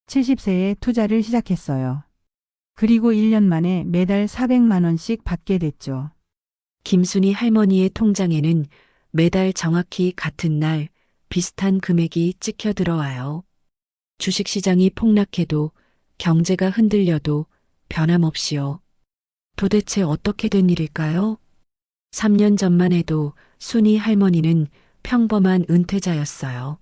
70세에 투자를 시작했어요. 그리고 1년 만에 매달 400만 원씩 받게 됐죠. 김순희 할머니의 통장에는 매달 정확히 같은 날 비슷한 금액이 찍혀 들어와요. 주식시장이 폭락해도 경제가 흔들려도 변함없이요. 도대체 어떻게 된 일일까요? 3년 전만 해도 순희 할머니는 평범한 은퇴자였어요.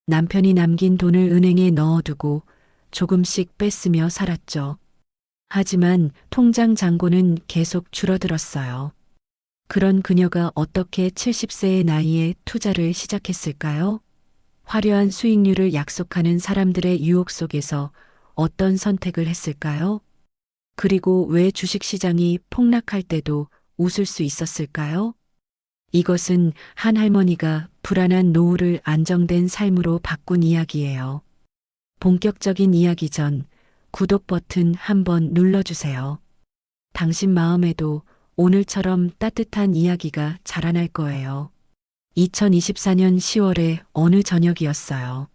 남편이 남긴 돈을 은행에 넣어두고 조금씩 뺐으며 살았죠. 하지만 통장 잔고는 계속 줄어들었어요. 그런 그녀가 어떻게 70세의 나이에 투자를 시작했을까요? 화려한 수익률을 약속하는 사람들의 유혹 속에서 어떤 선택을 했을까요? 그리고 왜 주식시장이 폭락할 때도 웃을 수 있었을까요? 이것은 한 할머니가 불안한 노후를 안정된 삶으로 바꾼 이야기예요. 본격적인 이야기 전 구독 버튼 한번 눌러주세요. 당신 마음에도 오늘처럼 따뜻한 이야기가 자라날 거예요. 2024년 10월의 어느 저녁이었어요.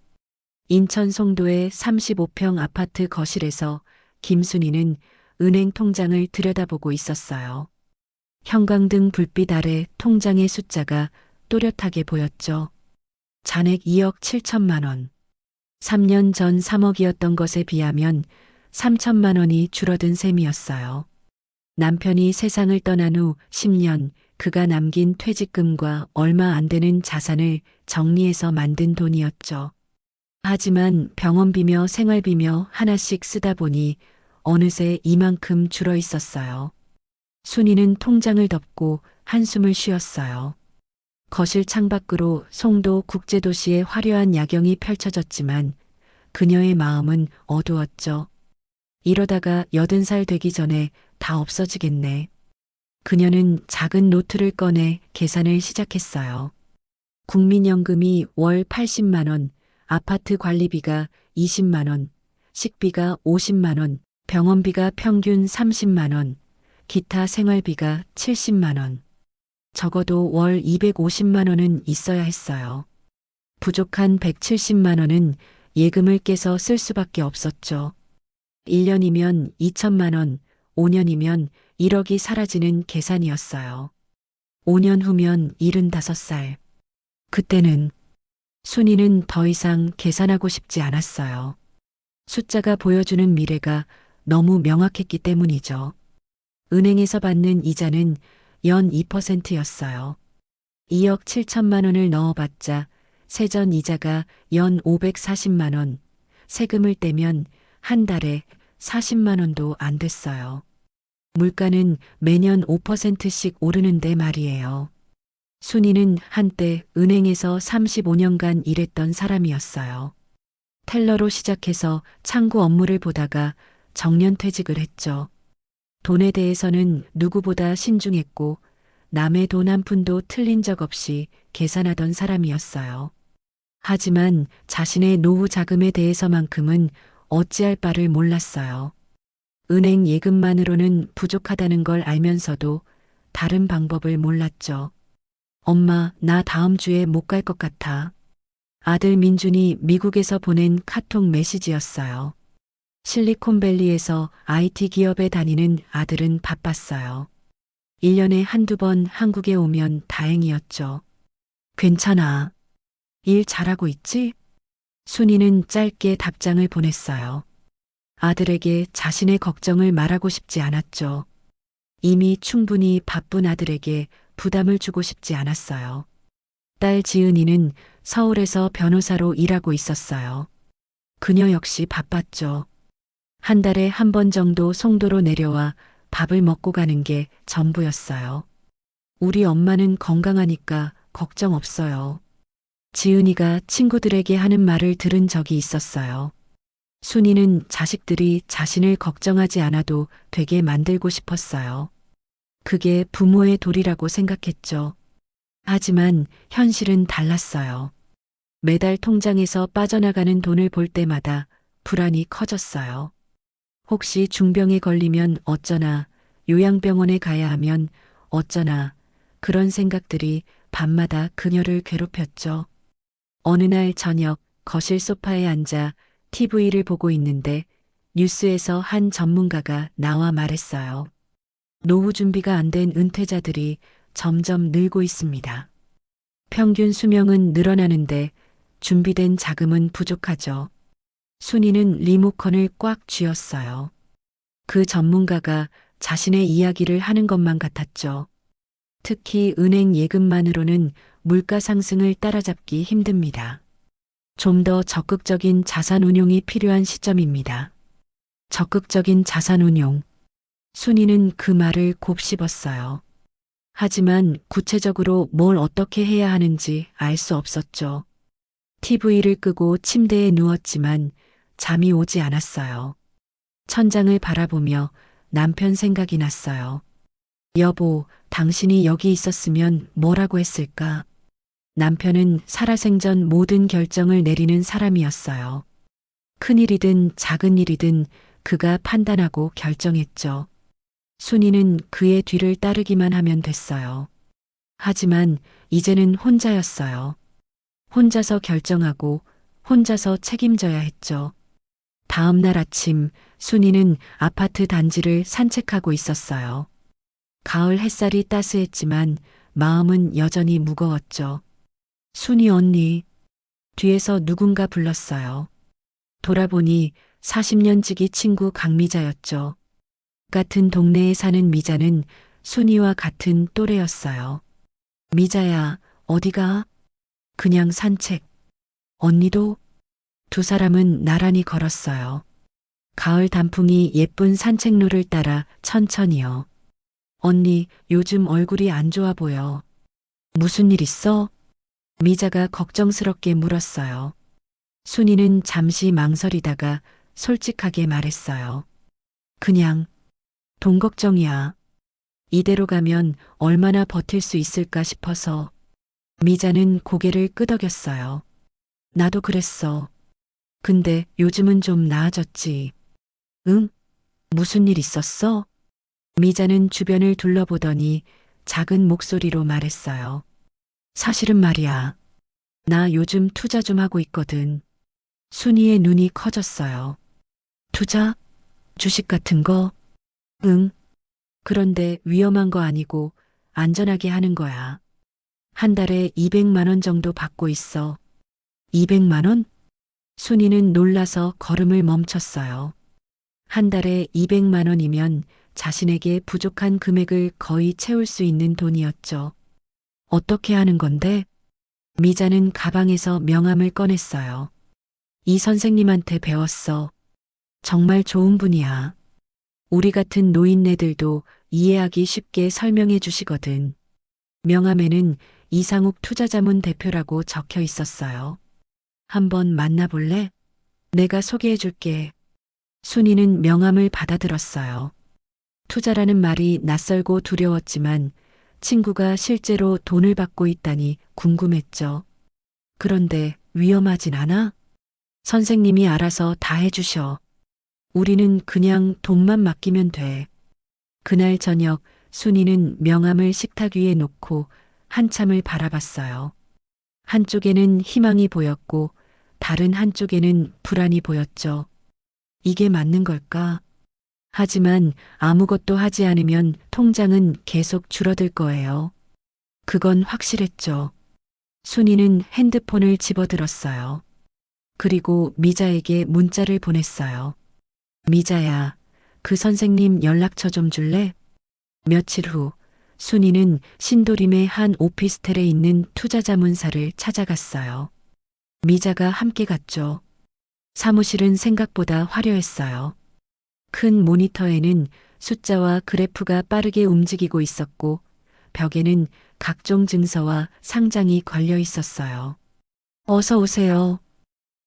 인천 송도의 35평 아파트 거실에서 김순희는 은행 통장을 들여다보고 있었어요. 형광등 불빛 아래 통장의 숫자가 또렷하게 보였죠. 잔액 2억 7천만 원. 3년 전 3억이었던 것에 비하면 3천만 원이 줄어든 셈이었어요. 남편이 세상을 떠난 후 10년 그가 남긴 퇴직금과 얼마 안 되는 자산을 정리해서 만든 돈이었죠. 하지만 병원비며 생활비며 하나씩 쓰다 보니 어느새 이만큼 줄어 있었어요. 순이는 통장을 덮고 한숨을 쉬었어요. 거실 창밖으로 송도 국제도시의 화려한 야경이 펼쳐졌지만 그녀의 마음은 어두웠죠. 이러다가 80살 되기 전에 다 없어지겠네. 그녀는 작은 노트를 꺼내 계산을 시작했어요. 국민연금이 월 80만 원, 아파트 관리비가 20만 원, 식비가 50만 원, 병원비가 평균 30만 원, 기타 생활비가 70만 원. 적어도 월 250만 원은 있어야 했어요. 부족한 170만 원은 예금을 깨서 쓸 수밖에 없었죠. 1년이면 2천만 원, 5년이면 1억이 사라지는 계산이었어요. 5년 후면 75살. 그때는 순이는 더 이상 계산하고 싶지 않았어요. 숫자가 보여주는 미래가 너무 명확했기 때문이죠. 은행에서 받는 이자는 연 2%였어요. 2억 7천만 원을 넣어봤자 세전 이자가 연 540만 원, 세금을 떼면 한 달에 40만 원도 안 됐어요. 물가는 매년 5%씩 오르는데 말이에요. 순이는 한때 은행에서 35년간 일했던 사람이었어요. 텔러로 시작해서 창구 업무를 보다가 정년퇴직을 했죠. 돈에 대해서는 누구보다 신중했고 남의 돈 한 푼도 틀린 적 없이 계산하던 사람이었어요. 하지만 자신의 노후 자금에 대해서만큼은 어찌할 바를 몰랐어요. 은행 예금만으로는 부족하다는 걸 알면서도 다른 방법을 몰랐죠. 엄마, 나 다음 주에 못 갈 것 같아. 아들 민준이 미국에서 보낸 카톡 메시지였어요. 실리콘밸리에서 IT 기업에 다니는 아들은 바빴어요. 1년에 한두 번 한국에 오면 다행이었죠. 괜찮아. 일 잘하고 있지? 순이는 짧게 답장을 보냈어요. 아들에게 자신의 걱정을 말하고 싶지 않았죠. 이미 충분히 바쁜 아들에게 부담을 주고 싶지 않았어요. 딸 지은이는 서울에서 변호사로 일하고 있었어요. 그녀 역시 바빴죠. 한 달에 한 번 정도 송도로 내려와 밥을 먹고 가는 게 전부였어요. 우리 엄마는 건강하니까 걱정 없어요. 지은이가 친구들에게 하는 말을 들은 적이 있었어요. 순이는 자식들이 자신을 걱정하지 않아도 되게 만들고 싶었어요. 그게 부모의 도리라고 생각했죠. 하지만 현실은 달랐어요. 매달 통장에서 빠져나가는 돈을 볼 때마다 불안이 커졌어요. 혹시 중병에 걸리면 어쩌나, 요양병원에 가야 하면 어쩌나, 그런 생각들이 밤마다 그녀를 괴롭혔죠. 어느 날 저녁 거실 소파에 앉아 TV를 보고 있는데 뉴스에서 한 전문가가 나와 말했어요. 노후 준비가 안 된 은퇴자들이 점점 늘고 있습니다. 평균 수명은 늘어나는데 준비된 자금은 부족하죠. 순이는 리모컨을 꽉 쥐었어요. 그 전문가가 자신의 이야기를 하는 것만 같았죠. 특히 은행 예금만으로는 물가 상승을 따라잡기 힘듭니다. 좀 더 적극적인 자산 운용이 필요한 시점입니다. 적극적인 자산 운용. 순이는 그 말을 곱씹었어요. 하지만 구체적으로 뭘 어떻게 해야 하는지 알 수 없었죠. TV를 끄고 침대에 누웠지만 잠이 오지 않았어요. 천장을 바라보며 남편 생각이 났어요. 여보, 당신이 여기 있었으면 뭐라고 했을까? 남편은 살아생전 모든 결정을 내리는 사람이었어요. 큰 일이든 작은 일이든 그가 판단하고 결정했죠. 순이는 그의 뒤를 따르기만 하면 됐어요. 하지만 이제는 혼자였어요. 혼자서 결정하고 혼자서 책임져야 했죠. 다음 날 아침 순이는 아파트 단지를 산책하고 있었어요. 가을 햇살이 따스했지만 마음은 여전히 무거웠죠. 순이 언니. 뒤에서 누군가 불렀어요. 돌아보니 40년 지기 친구 강미자였죠. 같은 동네에 사는 미자는 순이와 같은 또래였어요. 미자야, 어디가? 그냥 산책. 언니도? 두 사람은 나란히 걸었어요. 가을 단풍이 예쁜 산책로를 따라 천천히요. 언니, 요즘 얼굴이 안 좋아 보여. 무슨 일 있어? 미자가 걱정스럽게 물었어요. 순이는 잠시 망설이다가 솔직하게 말했어요. 그냥 돈 걱정이야. 이대로 가면 얼마나 버틸 수 있을까 싶어서. 미자는 고개를 끄덕였어요. 나도 그랬어. 근데 요즘은 좀 나아졌지. 응? 무슨 일 있었어? 미자는 주변을 둘러보더니 작은 목소리로 말했어요. 사실은 말이야. 나 요즘 투자 좀 하고 있거든. 순이의 눈이 커졌어요. 투자? 주식 같은 거? 응. 그런데 위험한 거 아니고 안전하게 하는 거야. 한 달에 200만 원 정도 받고 있어. 200만 원? 순이는 놀라서 걸음을 멈췄어요. 한 달에 200만 원이면 자신에게 부족한 금액을 거의 채울 수 있는 돈이었죠. 어떻게 하는 건데? 미자는 가방에서 명함을 꺼냈어요. 이 선생님한테 배웠어. 정말 좋은 분이야. 우리 같은 노인네들도 이해하기 쉽게 설명해 주시거든. 명함에는 이상욱 투자자문 대표라고 적혀 있었어요. 한번 만나볼래? 내가 소개해 줄게. 순이는 명함을 받아들었어요. 투자라는 말이 낯설고 두려웠지만 친구가 실제로 돈을 받고 있다니 궁금했죠. 그런데 위험하진 않아? 선생님이 알아서 다 해주셔. 우리는 그냥 돈만 맡기면 돼. 그날 저녁 순이는 명함을 식탁 위에 놓고 한참을 바라봤어요. 한쪽에는 희망이 보였고 다른 한쪽에는 불안이 보였죠. 이게 맞는 걸까? 하지만 아무것도 하지 않으면 통장은 계속 줄어들 거예요. 그건 확실했죠. 순이는 핸드폰을 집어들었어요. 그리고 미자에게 문자를 보냈어요. 미자야, 그 선생님 연락처 좀 줄래? 며칠 후 순이는 신도림의 한 오피스텔에 있는 투자자문사를 찾아갔어요. 미자가 함께 갔죠. 사무실은 생각보다 화려했어요. 큰 모니터에는 숫자와 그래프가 빠르게 움직이고 있었고 벽에는 각종 증서와 상장이 걸려 있었어요. 어서 오세요.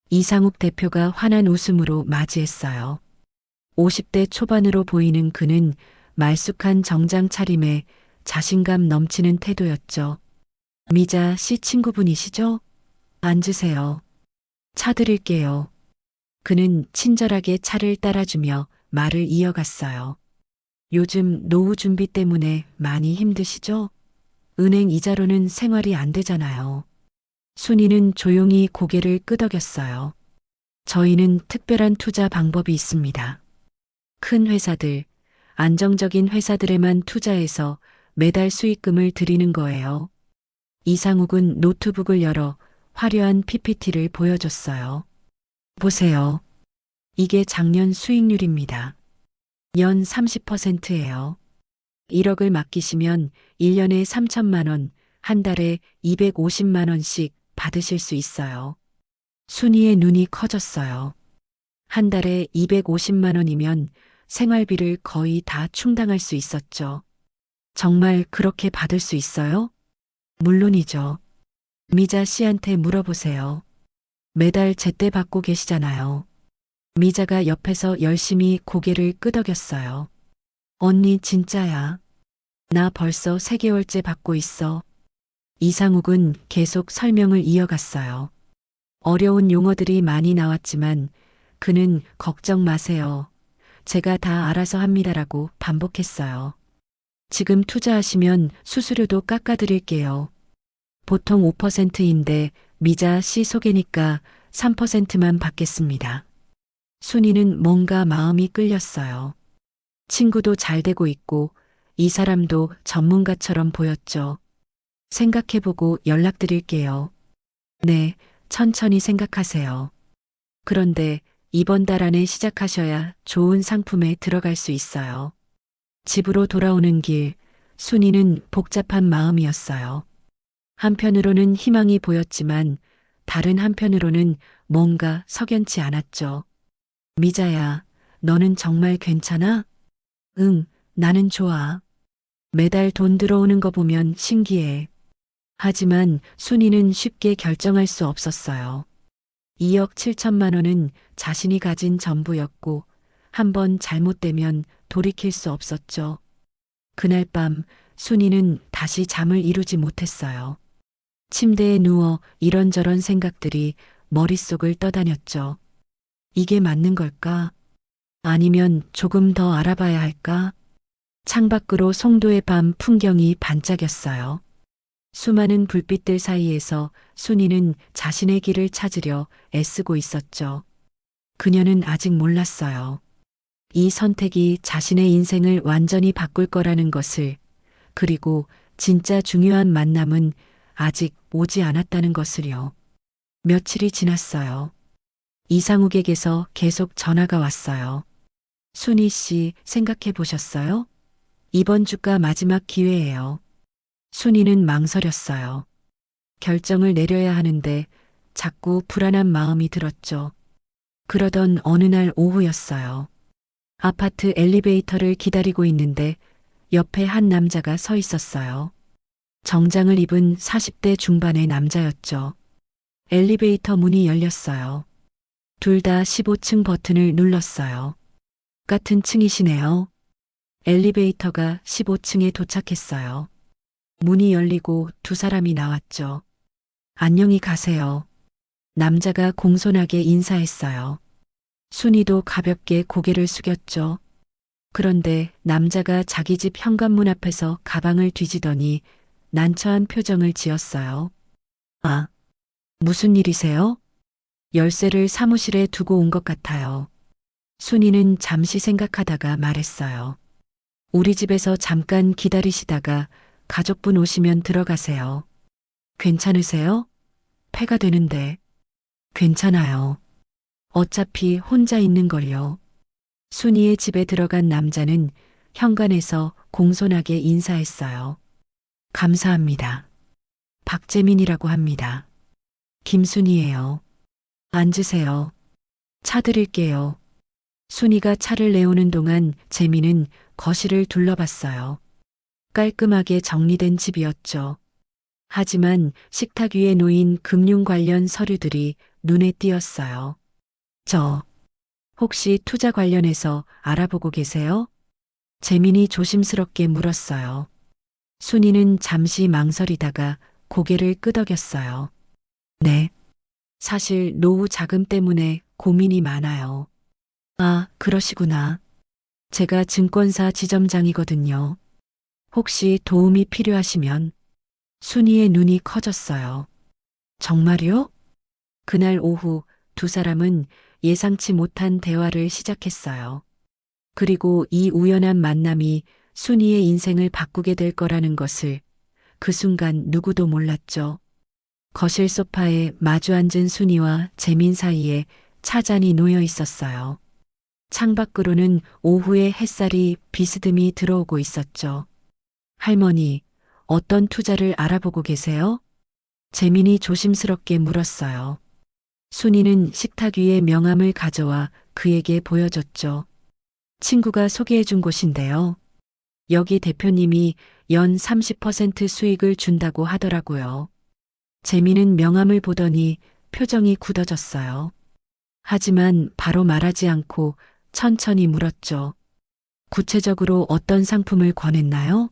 이상욱 대표가 환한 웃음으로 맞이했어요. 50대 초반으로 보이는 그는 말쑥한 정장 차림에 자신감 넘치는 태도였죠. 미자 씨 친구분이시죠? 앉으세요. 차 드릴게요. 그는 친절하게 차를 따라주며 말을 이어갔어요. 요즘 노후 준비 때문에 많이 힘드시죠? 은행 이자로는 생활이 안 되잖아요. 순이는 조용히 고개를 끄덕였어요. 저희는 특별한 투자 방법이 있습니다. 큰 회사들, 안정적인 회사들에만 투자해서 매달 수익금을 드리는 거예요. 이상욱은 노트북을 열어 화려한 PPT를 보여줬어요. 보세요. 이게 작년 수익률입니다. 연 30%예요. 1억을 맡기시면 1년에 3천만 원, 한 달에 250만 원씩 받으실 수 있어요. 순이의 눈이 커졌어요. 한 달에 250만 원이면 생활비를 거의 다 충당할 수 있었죠. 정말 그렇게 받을 수 있어요? 물론이죠. 미자 씨한테 물어보세요. 매달 제때 받고 계시잖아요. 미자가 옆에서 열심히 고개를 끄덕였어요. 언니 진짜야. 나 벌써 3개월째 받고 있어. 이상욱은 계속 설명을 이어갔어요. 어려운 용어들이 많이 나왔지만 그는 걱정 마세요. 제가 다 알아서 합니다라고 반복했어요. 지금 투자하시면 수수료도 깎아드릴게요. 보통 5%인데 미자 씨 소개니까 3%만 받겠습니다. 순이는 뭔가 마음이 끌렸어요. 친구도 잘 되고 있고 이 사람도 전문가처럼 보였죠. 생각해보고 연락드릴게요. 네, 천천히 생각하세요. 그런데 이번 달 안에 시작하셔야 좋은 상품에 들어갈 수 있어요. 집으로 돌아오는 길, 순이는 복잡한 마음이었어요. 한편으로는 희망이 보였지만 다른 한편으로는 뭔가 석연치 않았죠. 미자야, 너는 정말 괜찮아? 응, 나는 좋아. 매달 돈 들어오는 거 보면 신기해. 하지만 순이는 쉽게 결정할 수 없었어요. 2억 7천만 원은 자신이 가진 전부였고 한번 잘못되면 돌이킬 수 없었죠. 그날 밤 순이는 다시 잠을 이루지 못했어요. 침대에 누워 이런저런 생각들이 머릿속을 떠다녔죠. 이게 맞는 걸까? 아니면 조금 더 알아봐야 할까? 창밖으로 송도의 밤 풍경이 반짝였어요. 수많은 불빛들 사이에서 순이는 자신의 길을 찾으려 애쓰고 있었죠. 그녀는 아직 몰랐어요. 이 선택이 자신의 인생을 완전히 바꿀 거라는 것을, 그리고 진짜 중요한 만남은 아직 오지 않았다는 것을요. 며칠이 지났어요. 이상욱에게서 계속 전화가 왔어요. 순이 씨 생각해 보셨어요? 이번 주가 마지막 기회예요. 순이는 망설였어요. 결정을 내려야 하는데 자꾸 불안한 마음이 들었죠. 그러던 어느 날 오후였어요. 아파트 엘리베이터를 기다리고 있는데 옆에 한 남자가 서 있었어요. 정장을 입은 40대 중반의 남자였죠. 엘리베이터 문이 열렸어요. 둘 다 15층 버튼을 눌렀어요. 같은 층이시네요. 엘리베이터가 15층에 도착했어요. 문이 열리고 두 사람이 나왔죠. 안녕히 가세요. 남자가 공손하게 인사했어요. 순이도 가볍게 고개를 숙였죠. 그런데 남자가 자기 집 현관문 앞에서 가방을 뒤지더니 난처한 표정을 지었어요. 아, 무슨 일이세요? 열쇠를 사무실에 두고 온 것 같아요. 순이는 잠시 생각하다가 말했어요. 우리 집에서 잠깐 기다리시다가 가족분 오시면 들어가세요. 괜찮으세요? 폐가 되는데. 괜찮아요. 어차피 혼자 있는 걸요. 순이의 집에 들어간 남자는 현관에서 공손하게 인사했어요. 감사합니다. 박재민이라고 합니다. 김순이에요. 앉으세요. 차 드릴게요. 순이가 차를 내오는 동안 재민은 거실을 둘러봤어요. 깔끔하게 정리된 집이었죠. 하지만 식탁 위에 놓인 금융 관련 서류들이 눈에 띄었어요. 혹시 투자 관련해서 알아보고 계세요? 재민이 조심스럽게 물었어요. 순이는 잠시 망설이다가 고개를 끄덕였어요. 네. 사실 노후 자금 때문에 고민이 많아요. 아, 그러시구나. 제가 증권사 지점장이거든요. 혹시 도움이 필요하시면. 순이의 눈이 커졌어요. 정말요? 그날 오후 두 사람은 예상치 못한 대화를 시작했어요. 그리고 이 우연한 만남이 순이의 인생을 바꾸게 될 거라는 것을 그 순간 누구도 몰랐죠. 거실 소파에 마주 앉은 순이와 재민 사이에 차잔이 놓여 있었어요. 창밖으로는 오후의 햇살이 비스듬히 들어오고 있었죠. 할머니, 어떤 투자를 알아보고 계세요? 재민이 조심스럽게 물었어요. 순이는 식탁 위에 명함을 가져와 그에게 보여줬죠. 친구가 소개해준 곳인데요. 여기 대표님이 연 30% 수익을 준다고 하더라고요. 재민은 명함을 보더니 표정이 굳어졌어요. 하지만 바로 말하지 않고 천천히 물었죠. 구체적으로 어떤 상품을 권했나요?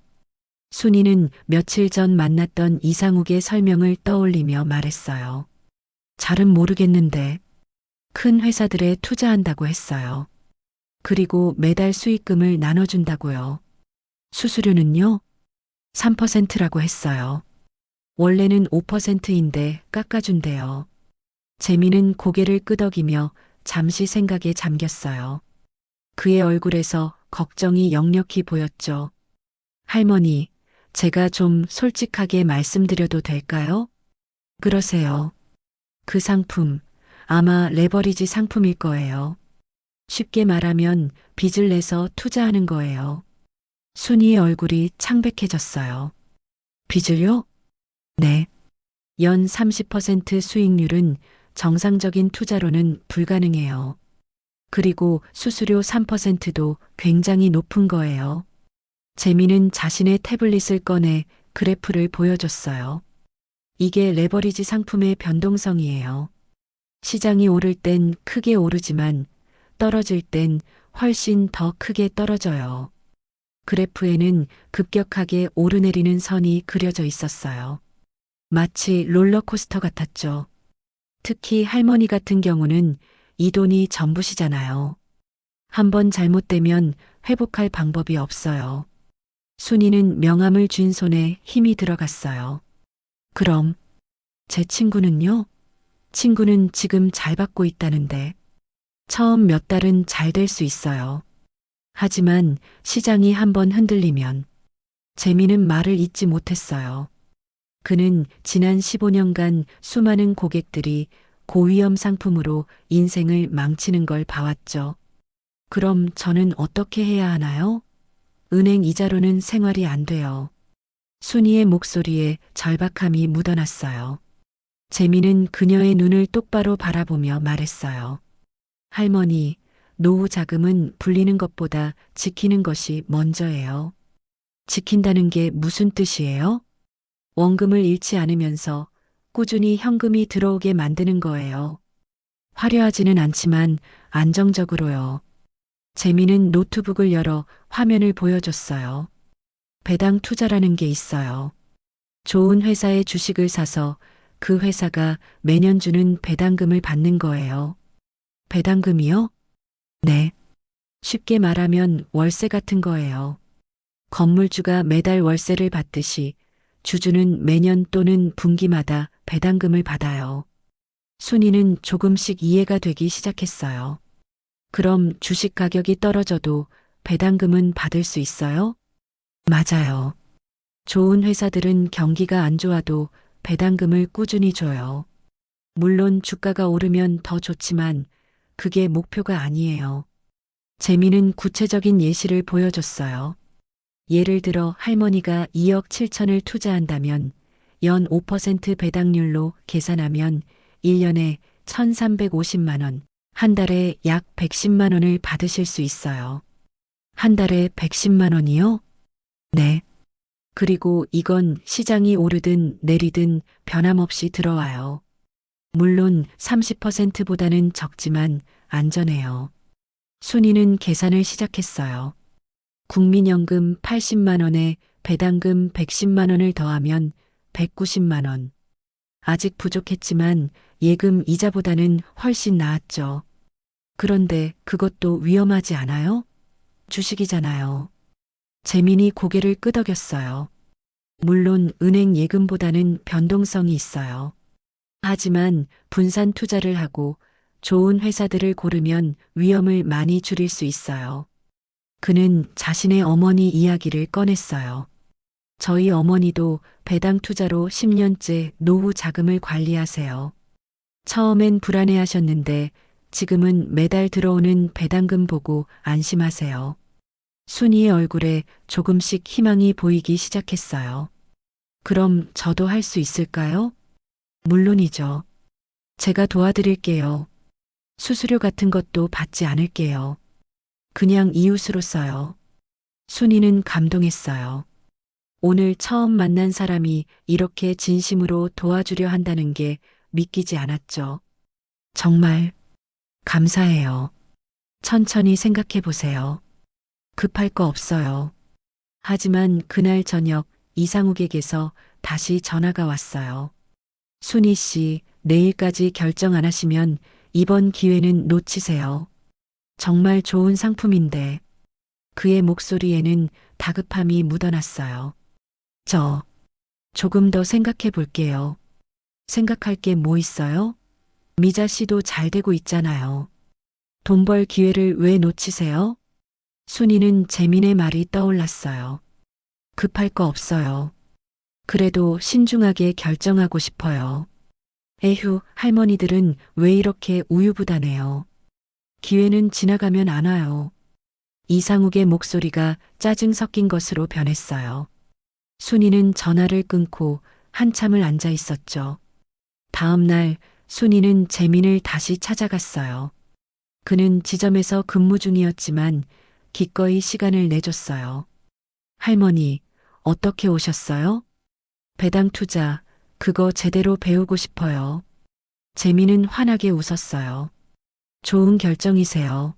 순이는 며칠 전 만났던 이상욱의 설명을 떠올리며 말했어요. 잘은 모르겠는데 큰 회사들에 투자한다고 했어요. 그리고 매달 수익금을 나눠준다고요. 수수료는요? 3%라고 했어요. 원래는 5%인데 깎아준대요. 재미는 고개를 끄덕이며 잠시 생각에 잠겼어요. 그의 얼굴에서 걱정이 역력히 보였죠. 할머니, 제가 좀 솔직하게 말씀드려도 될까요? 그러세요. 그 상품, 아마 레버리지 상품일 거예요. 쉽게 말하면 빚을 내서 투자하는 거예요. 순이의 얼굴이 창백해졌어요. 빚을요? 네. 연 30% 수익률은 정상적인 투자로는 불가능해요. 그리고 수수료 3%도 굉장히 높은 거예요. 재미는 자신의 태블릿을 꺼내 그래프를 보여줬어요. 이게 레버리지 상품의 변동성이에요. 시장이 오를 땐 크게 오르지만 떨어질 땐 훨씬 더 크게 떨어져요. 그래프에는 급격하게 오르내리는 선이 그려져 있었어요. 마치 롤러코스터 같았죠. 특히 할머니 같은 경우는 이 돈이 전부시잖아요. 한번 잘못되면 회복할 방법이 없어요. 순이는 명함을 쥔 손에 힘이 들어갔어요. 그럼 제 친구는요? 친구는 지금 잘 받고 있다는데 처음 몇 달은 잘 될 수 있어요. 하지만 시장이 한번 흔들리면 재미는 말을 잇지 못했어요. 그는 지난 15년간 수많은 고객들이 고위험 상품으로 인생을 망치는 걸 봐왔죠. 그럼 저는 어떻게 해야 하나요? 은행 이자로는 생활이 안 돼요. 순이의 목소리에 절박함이 묻어났어요. 재미는 그녀의 눈을 똑바로 바라보며 말했어요. 할머니, 노후 자금은 불리는 것보다 지키는 것이 먼저예요. 지킨다는 게 무슨 뜻이에요? 원금을 잃지 않으면서 꾸준히 현금이 들어오게 만드는 거예요. 화려하지는 않지만 안정적으로요. 재미는 노트북을 열어 화면을 보여줬어요. 배당 투자라는 게 있어요. 좋은 회사의 주식을 사서 그 회사가 매년 주는 배당금을 받는 거예요. 배당금이요? 네. 쉽게 말하면 월세 같은 거예요. 건물주가 매달 월세를 받듯이 주주는 매년 또는 분기마다 배당금을 받아요. 순이는 조금씩 이해가 되기 시작했어요. 그럼 주식 가격이 떨어져도 배당금은 받을 수 있어요? 맞아요. 좋은 회사들은 경기가 안 좋아도 배당금을 꾸준히 줘요. 물론 주가가 오르면 더 좋지만 그게 목표가 아니에요. 재미는 구체적인 예시를 보여줬어요. 예를 들어 할머니가 2억 7천을 투자한다면 연 5% 배당률로 계산하면 1년에 1,350만 원, 한 달에 약 110만 원을 받으실 수 있어요. 한 달에 110만 원이요? 네. 그리고 이건 시장이 오르든 내리든 변함없이 들어와요. 물론 30%보다는 적지만 안전해요. 순이는 계산을 시작했어요. 국민연금 80만 원에 배당금 110만 원을 더하면 190만 원. 아직 부족했지만 예금 이자보다는 훨씬 나았죠. 그런데 그것도 위험하지 않아요? 주식이잖아요. 재민이 고개를 끄덕였어요. 물론 은행 예금보다는 변동성이 있어요. 하지만 분산 투자를 하고 좋은 회사들을 고르면 위험을 많이 줄일 수 있어요. 그는 자신의 어머니 이야기를 꺼냈어요. 저희 어머니도 배당 투자로 10년째 노후 자금을 관리하세요. 처음엔 불안해하셨는데 지금은 매달 들어오는 배당금 보고 안심하세요. 순이의 얼굴에 조금씩 희망이 보이기 시작했어요. 그럼 저도 할 수 있을까요? 물론이죠. 제가 도와드릴게요. 수수료 같은 것도 받지 않을게요. 그냥 이웃으로서요. 순이는 감동했어요. 오늘 처음 만난 사람이 이렇게 진심으로 도와주려 한다는 게 믿기지 않았죠. 정말 감사해요. 천천히 생각해 보세요. 급할 거 없어요. 하지만 그날 저녁 이상욱에게서 다시 전화가 왔어요. 순희 씨, 내일까지 결정 안 하시면 이번 기회는 놓치세요. 정말 좋은 상품인데. 그의 목소리에는 다급함이 묻어났어요. 저, 조금 더 생각해 볼게요. 생각할 게 뭐 있어요? 미자 씨도 잘 되고 있잖아요. 돈 벌 기회를 왜 놓치세요? 순이는 재민의 말이 떠올랐어요. 급할 거 없어요. 그래도 신중하게 결정하고 싶어요. 에휴, 할머니들은 왜 이렇게 우유부단해요. 기회는 지나가면 안 와요. 이상욱의 목소리가 짜증 섞인 것으로 변했어요. 순이는 전화를 끊고 한참을 앉아 있었죠. 다음 날 순이는 재민을 다시 찾아갔어요. 그는 지점에서 근무 중이었지만 기꺼이 시간을 내줬어요. 할머니, 어떻게 오셨어요? 배당 투자, 그거 제대로 배우고 싶어요. 재민은 환하게 웃었어요. 좋은 결정이세요.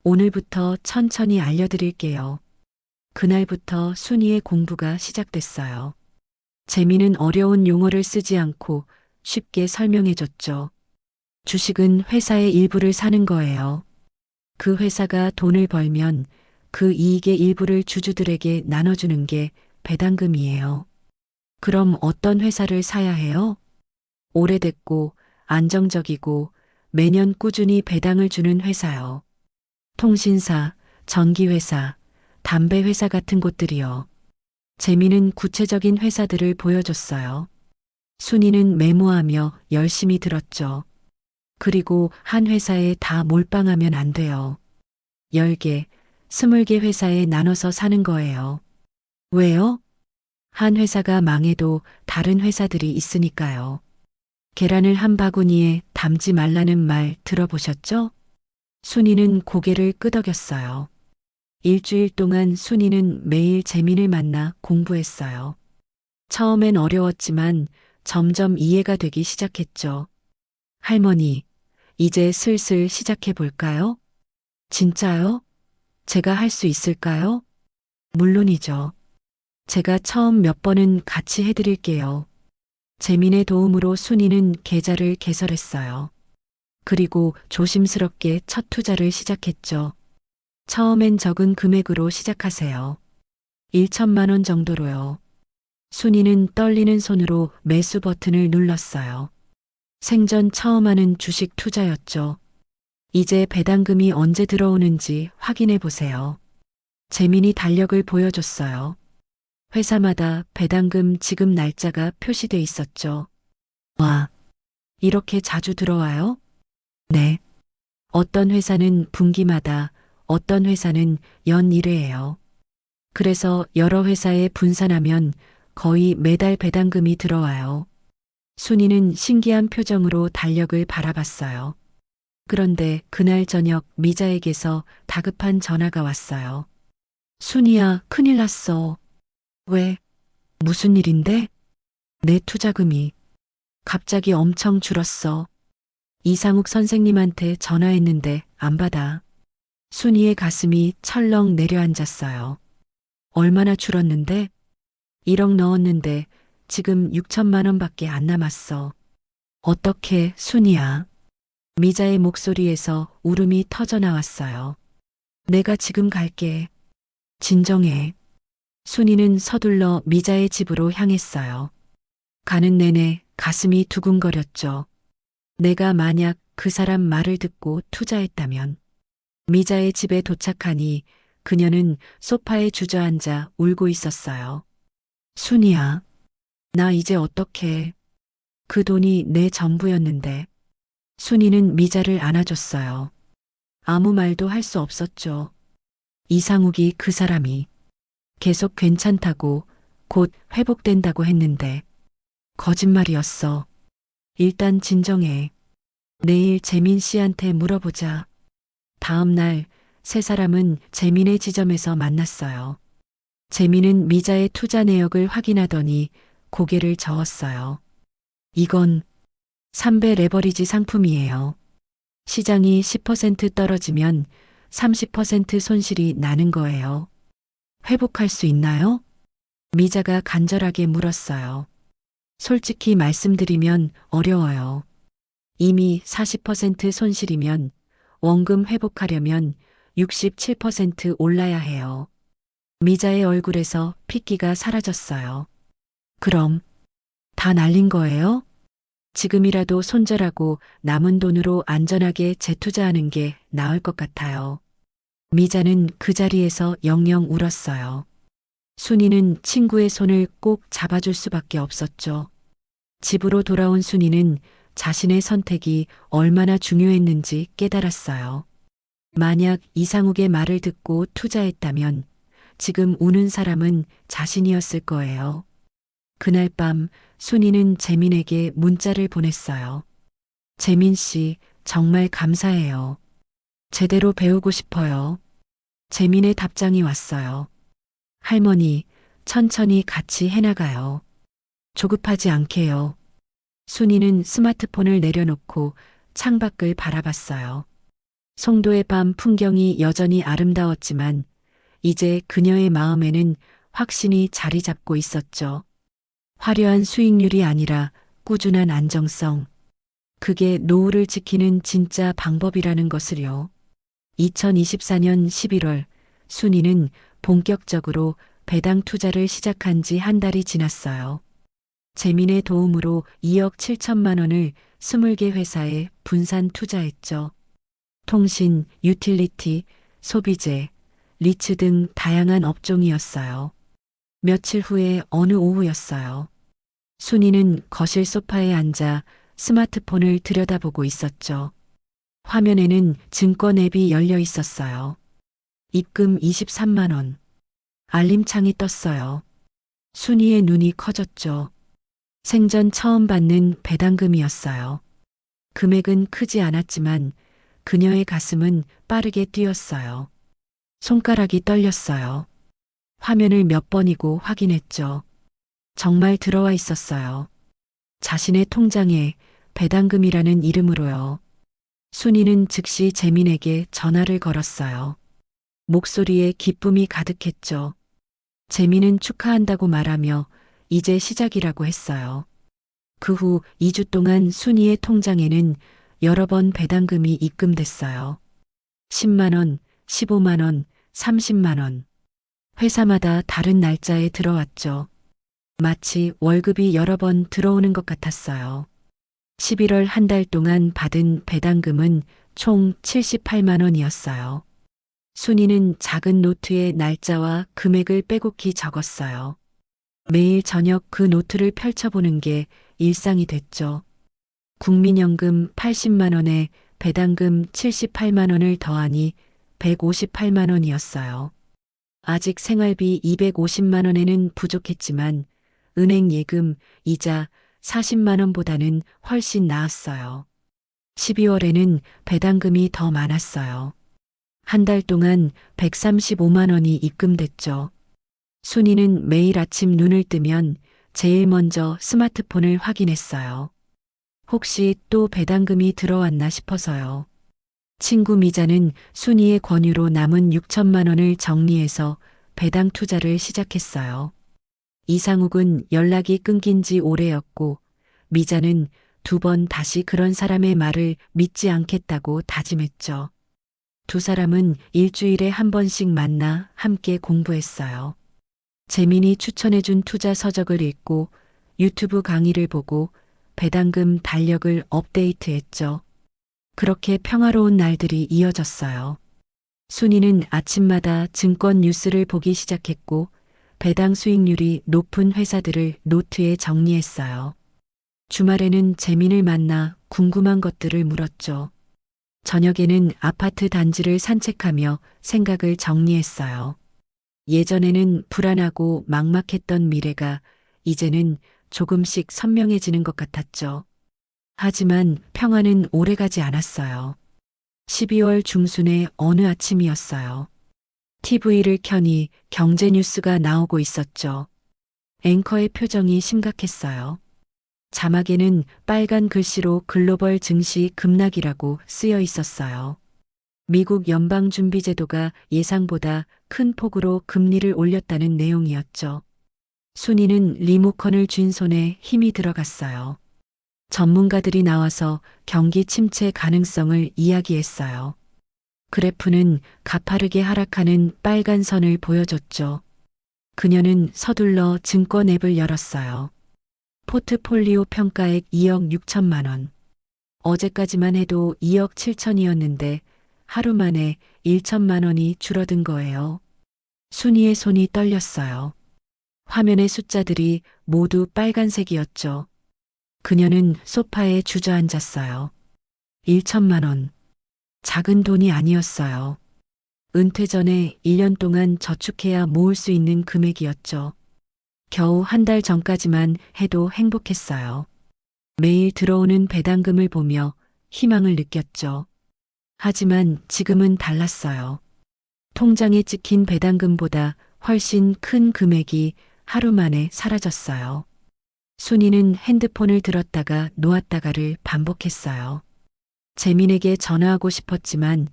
오늘부터 천천히 알려드릴게요. 그날부터 순이의 공부가 시작됐어요. 재민은 어려운 용어를 쓰지 않고 쉽게 설명해줬죠. 주식은 회사의 일부를 사는 거예요. 그 회사가 돈을 벌면 그 이익의 일부를 주주들에게 나눠주는 게 배당금이에요. 그럼 어떤 회사를 사야 해요? 오래됐고 안정적이고 매년 꾸준히 배당을 주는 회사요. 통신사, 전기회사, 담배회사 같은 곳들이요. 재미는 구체적인 회사들을 보여줬어요. 순이는 메모하며 열심히 들었죠. 그리고 한 회사에 다 몰빵하면 안 돼요. 10개, 20개 회사에 나눠서 사는 거예요. 왜요? 한 회사가 망해도 다른 회사들이 있으니까요. 계란을 한 바구니에 담지 말라는 말 들어보셨죠? 순이는 고개를 끄덕였어요. 일주일 동안 순이는 매일 재민을 만나 공부했어요. 처음엔 어려웠지만 점점 이해가 되기 시작했죠. 할머니, 이제 슬슬 시작해 볼까요? 진짜요? 제가 할 수 있을까요? 물론이죠. 제가 처음 몇 번은 같이 해드릴게요. 재민의 도움으로 순이는 계좌를 개설했어요. 그리고 조심스럽게 첫 투자를 시작했죠. 처음엔 적은 금액으로 시작하세요. 1천만 원 정도로요. 순이는 떨리는 손으로 매수 버튼을 눌렀어요. 생전 처음 하는 주식 투자였죠. 이제 배당금이 언제 들어오는지 확인해 보세요. 재민이 달력을 보여줬어요. 회사마다 배당금 지급 날짜가 표시돼 있었죠. 와, 이렇게 자주 들어와요? 네. 어떤 회사는 분기마다, 어떤 회사는 연 1회예요. 그래서 여러 회사에 분산하면 거의 매달 배당금이 들어와요. 순이는 신기한 표정으로 달력을 바라봤어요. 그런데 그날 저녁 미자에게서 다급한 전화가 왔어요. 순이야, 큰일 났어. 왜? 무슨 일인데? 내 투자금이 갑자기 엄청 줄었어. 이상욱 선생님한테 전화했는데 안 받아. 순이의 가슴이 철렁 내려앉았어요. 얼마나 줄었는데? 1억 넣었는데 지금 6천만 원밖에 안 남았어. 어떻게, 순이야? 미자의 목소리에서 울음이 터져 나왔어요. 내가 지금 갈게. 진정해. 순이는 서둘러 미자의 집으로 향했어요. 가는 내내 가슴이 두근거렸죠. 내가 만약 그 사람 말을 듣고 투자했다면. 미자의 집에 도착하니 그녀는 소파에 주저앉아 울고 있었어요. 순이야, 나 이제 어떡해. 그 돈이 내 전부였는데. 순이는 미자를 안아줬어요. 아무 말도 할 수 없었죠. 이상욱이 그 사람이 계속 괜찮다고 곧 회복된다고 했는데 거짓말이었어. 일단 진정해. 내일 재민 씨한테 물어보자. 다음 날 세 사람은 재민의 지점에서 만났어요. 재민은 미자의 투자 내역을 확인하더니 고개를 저었어요. 이건 3배 레버리지 상품이에요. 시장이 10% 떨어지면 30% 손실이 나는 거예요. 회복할 수 있나요? 미자가 간절하게 물었어요. 솔직히 말씀드리면 어려워요. 이미 40% 손실이면 원금 회복하려면 67% 올라야 해요. 미자의 얼굴에서 핏기가 사라졌어요. 그럼 다 날린 거예요? 지금이라도 손절하고 남은 돈으로 안전하게 재투자하는 게 나을 것 같아요. 미자는 그 자리에서 영영 울었어요. 순이는 친구의 손을 꼭 잡아줄 수밖에 없었죠. 집으로 돌아온 순이는 자신의 선택이 얼마나 중요했는지 깨달았어요. 만약 이상욱의 말을 듣고 투자했다면 지금 우는 사람은 자신이었을 거예요. 그날 밤 순이는 재민에게 문자를 보냈어요. 재민 씨, 정말 감사해요. 제대로 배우고 싶어요. 재민의 답장이 왔어요. 할머니, 천천히 같이 해나가요. 조급하지 않게요. 순이는 스마트폰을 내려놓고 창밖을 바라봤어요. 송도의 밤 풍경이 여전히 아름다웠지만 이제 그녀의 마음에는 확신이 자리 잡고 있었죠. 화려한 수익률이 아니라 꾸준한 안정성. 그게 노후를 지키는 진짜 방법이라는 것을요. 2024년 11월 순이는 본격적으로 배당 투자를 시작한 지 한 달이 지났어요. 재민의 도움으로 2억 7천만 원을 20개 회사에 분산 투자했죠. 통신, 유틸리티, 소비재, 리츠 등 다양한 업종이었어요. 며칠 후에 어느 오후였어요. 순이는 거실 소파에 앉아 스마트폰을 들여다보고 있었죠. 화면에는 증권 앱이 열려 있었어요. 입금 23만 원. 알림창이 떴어요. 순이의 눈이 커졌죠. 생전 처음 받는 배당금이었어요. 금액은 크지 않았지만 그녀의 가슴은 빠르게 뛰었어요. 손가락이 떨렸어요. 화면을 몇 번이고 확인했죠. 정말 들어와 있었어요. 자신의 통장에 배당금이라는 이름으로요. 순이는 즉시 재민에게 전화를 걸었어요. 목소리에 기쁨이 가득했죠. 재민은 축하한다고 말하며 이제 시작이라고 했어요. 그 후 2주 동안 순이의 통장에는 여러 번 배당금이 입금됐어요. 10만 원, 15만 원, 30만 원. 회사마다 다른 날짜에 들어왔죠. 마치 월급이 여러 번 들어오는 것 같았어요. 11월 한 달 동안 받은 배당금은 총 78만 원이었어요. 순이는 작은 노트에 날짜와 금액을 빼곡히 적었어요. 매일 저녁 그 노트를 펼쳐보는 게 일상이 됐죠. 국민연금 80만 원에 배당금 78만 원을 더하니 158만 원이었어요. 아직 생활비 250만 원에는 부족했지만 은행 예금, 이자 40만 원보다는 훨씬 나았어요. 12월에는 배당금이 더 많았어요. 한 달 동안 135만 원이 입금됐죠. 순이는 매일 아침 눈을 뜨면 제일 먼저 스마트폰을 확인했어요. 혹시 또 배당금이 들어왔나 싶어서요. 친구 미자는 순이의 권유로 남은 6천만 원을 정리해서 배당 투자를 시작했어요. 이상욱은 연락이 끊긴 지 오래였고 미자는 2번 다시 그런 사람의 말을 믿지 않겠다고 다짐했죠. 두 사람은 일주일에 한 번씩 만나 함께 공부했어요. 재민이 추천해준 투자 서적을 읽고 유튜브 강의를 보고 배당금 달력을 업데이트했죠. 그렇게 평화로운 날들이 이어졌어요. 순이는 아침마다 증권 뉴스를 보기 시작했고 배당 수익률이 높은 회사들을 노트에 정리했어요. 주말에는 재민을 만나 궁금한 것들을 물었죠. 저녁에는 아파트 단지를 산책하며 생각을 정리했어요. 예전에는 불안하고 막막했던 미래가 이제는 조금씩 선명해지는 것 같았죠. 하지만 평화는 오래가지 않았어요. 12월 중순의 어느 아침이었어요. TV를 켜니 경제 뉴스가 나오고 있었죠. 앵커의 표정이 심각했어요. 자막에는 빨간 글씨로 글로벌 증시 급락이라고 쓰여 있었어요. 미국 연방준비제도가 예상보다 큰 폭으로 금리를 올렸다는 내용이었죠. 순이는 리모컨을 쥔 손에 힘이 들어갔어요. 전문가들이 나와서 경기 침체 가능성을 이야기했어요. 그래프는 가파르게 하락하는 빨간 선을 보여줬죠. 그녀는 서둘러 증권 앱을 열었어요. 포트폴리오 평가액 2억 6천만 원. 어제까지만 해도 2억 7천이었는데 하루 만에 1천만 원이 줄어든 거예요. 순이의 손이 떨렸어요. 화면의 숫자들이 모두 빨간색이었죠. 그녀는 소파에 주저앉았어요. 1천만 원. 작은 돈이 아니었어요. 은퇴 전에 1년 동안 저축해야 모을 수 있는 금액이었죠. 겨우 한 달 전까지만 해도 행복했어요. 매일 들어오는 배당금을 보며 희망을 느꼈죠. 하지만 지금은 달랐어요. 통장에 찍힌 배당금보다 훨씬 큰 금액이 하루 만에 사라졌어요. 순이는 핸드폰을 들었다가 놓았다가를 반복했어요. 재민에게 전화하고 싶었지만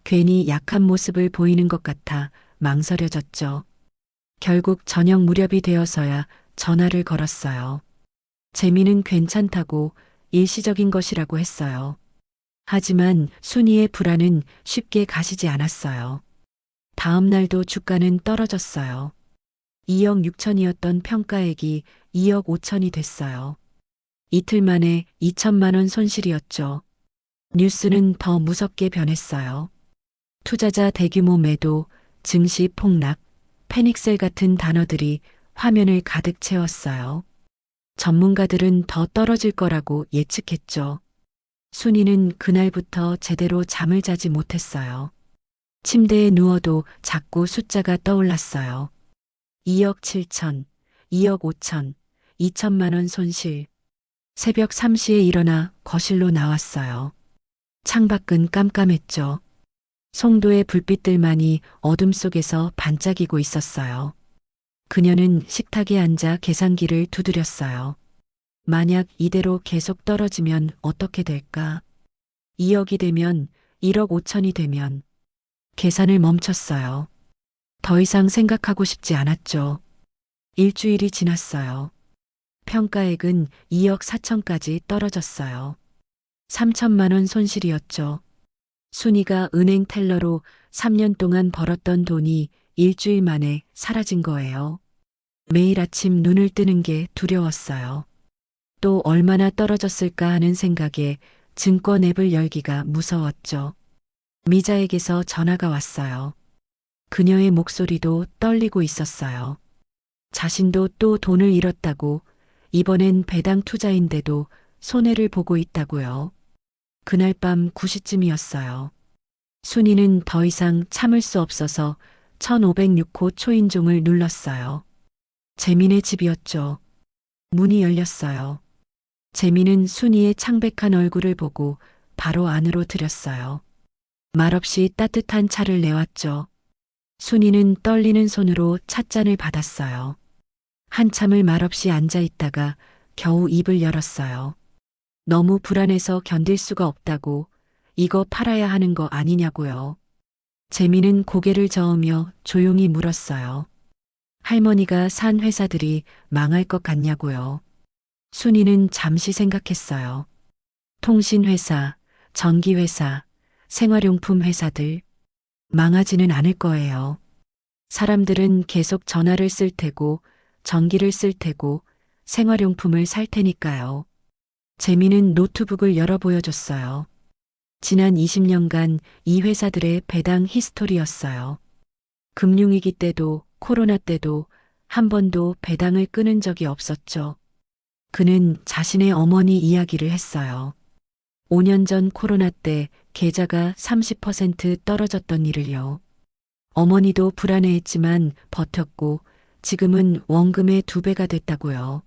괜히 약한 모습을 보이는 것 같아 망설여졌죠. 결국 저녁 무렵이 되어서야 전화를 걸었어요. 재민은 괜찮다고 일시적인 것이라고 했어요. 하지만 순이의 불안은 쉽게 가시지 않았어요. 다음 날도 주가는 떨어졌어요. 2억 6천이었던 평가액이 2억 5천이 됐어요. 이틀 만에 2천만 원 손실이었죠. 뉴스는 더 무섭게 변했어요. 투자자 대규모 매도, 증시 폭락, 패닉셀 같은 단어들이 화면을 가득 채웠어요. 전문가들은 더 떨어질 거라고 예측했죠. 순이는 그날부터 제대로 잠을 자지 못했어요. 침대에 누워도 자꾸 숫자가 떠올랐어요. 2억 7천, 2억 5천, 2천만 원 손실. 새벽 3시에 일어나 거실로 나왔어요. 창밖은 깜깜했죠. 송도의 불빛들만이 어둠 속에서 반짝이고 있었어요. 그녀는 식탁에 앉아 계산기를 두드렸어요. 만약 이대로 계속 떨어지면 어떻게 될까? 2억이 되면 1억 5천이 되면 계산을 멈췄어요. 더 이상 생각하고 싶지 않았죠. 일주일이 지났어요. 평가액은 2억 4천까지 떨어졌어요. 3천만 원 손실이었죠. 순이가 은행 텔러로 3년 동안 벌었던 돈이 일주일 만에 사라진 거예요. 매일 아침 눈을 뜨는 게 두려웠어요. 또 얼마나 떨어졌을까 하는 생각에 증권 앱을 열기가 무서웠죠. 미자에게서 전화가 왔어요. 그녀의 목소리도 떨리고 있었어요. 자신도 또 돈을 잃었다고, 이번엔 배당 투자인데도 손해를 보고 있다고요. 그날 밤 9시쯤이었어요. 순이는 더 이상 참을 수 없어서 1506호 초인종을 눌렀어요. 재민의 집이었죠. 문이 열렸어요. 재민은 순이의 창백한 얼굴을 보고 바로 안으로 들였어요. 말없이 따뜻한 차를 내왔죠. 순이는 떨리는 손으로 찻잔을 받았어요. 한참을 말없이 앉아 있다가 겨우 입을 열었어요. 너무 불안해서 견딜 수가 없다고, 이거 팔아야 하는 거 아니냐고요. 재민은 고개를 저으며 조용히 물었어요. 할머니가 산 회사들이 망할 것 같냐고요. 순이는 잠시 생각했어요. 통신회사, 전기회사, 생활용품 회사들 망하지는 않을 거예요. 사람들은 계속 전화를 쓸 테고, 전기를 쓸 테고, 생활용품을 살 테니까요. 재민은 노트북을 열어 보여줬어요. 지난 20년간 이 회사들의 배당 히스토리였어요. 금융위기 때도 코로나 때도 한 번도 배당을 끊은 적이 없었죠. 그는 자신의 어머니 이야기를 했어요. 5년 전 코로나 때 계좌가 30% 떨어졌던 일을요. 어머니도 불안해했지만 버텼고 지금은 원금의 2배가 됐다고요.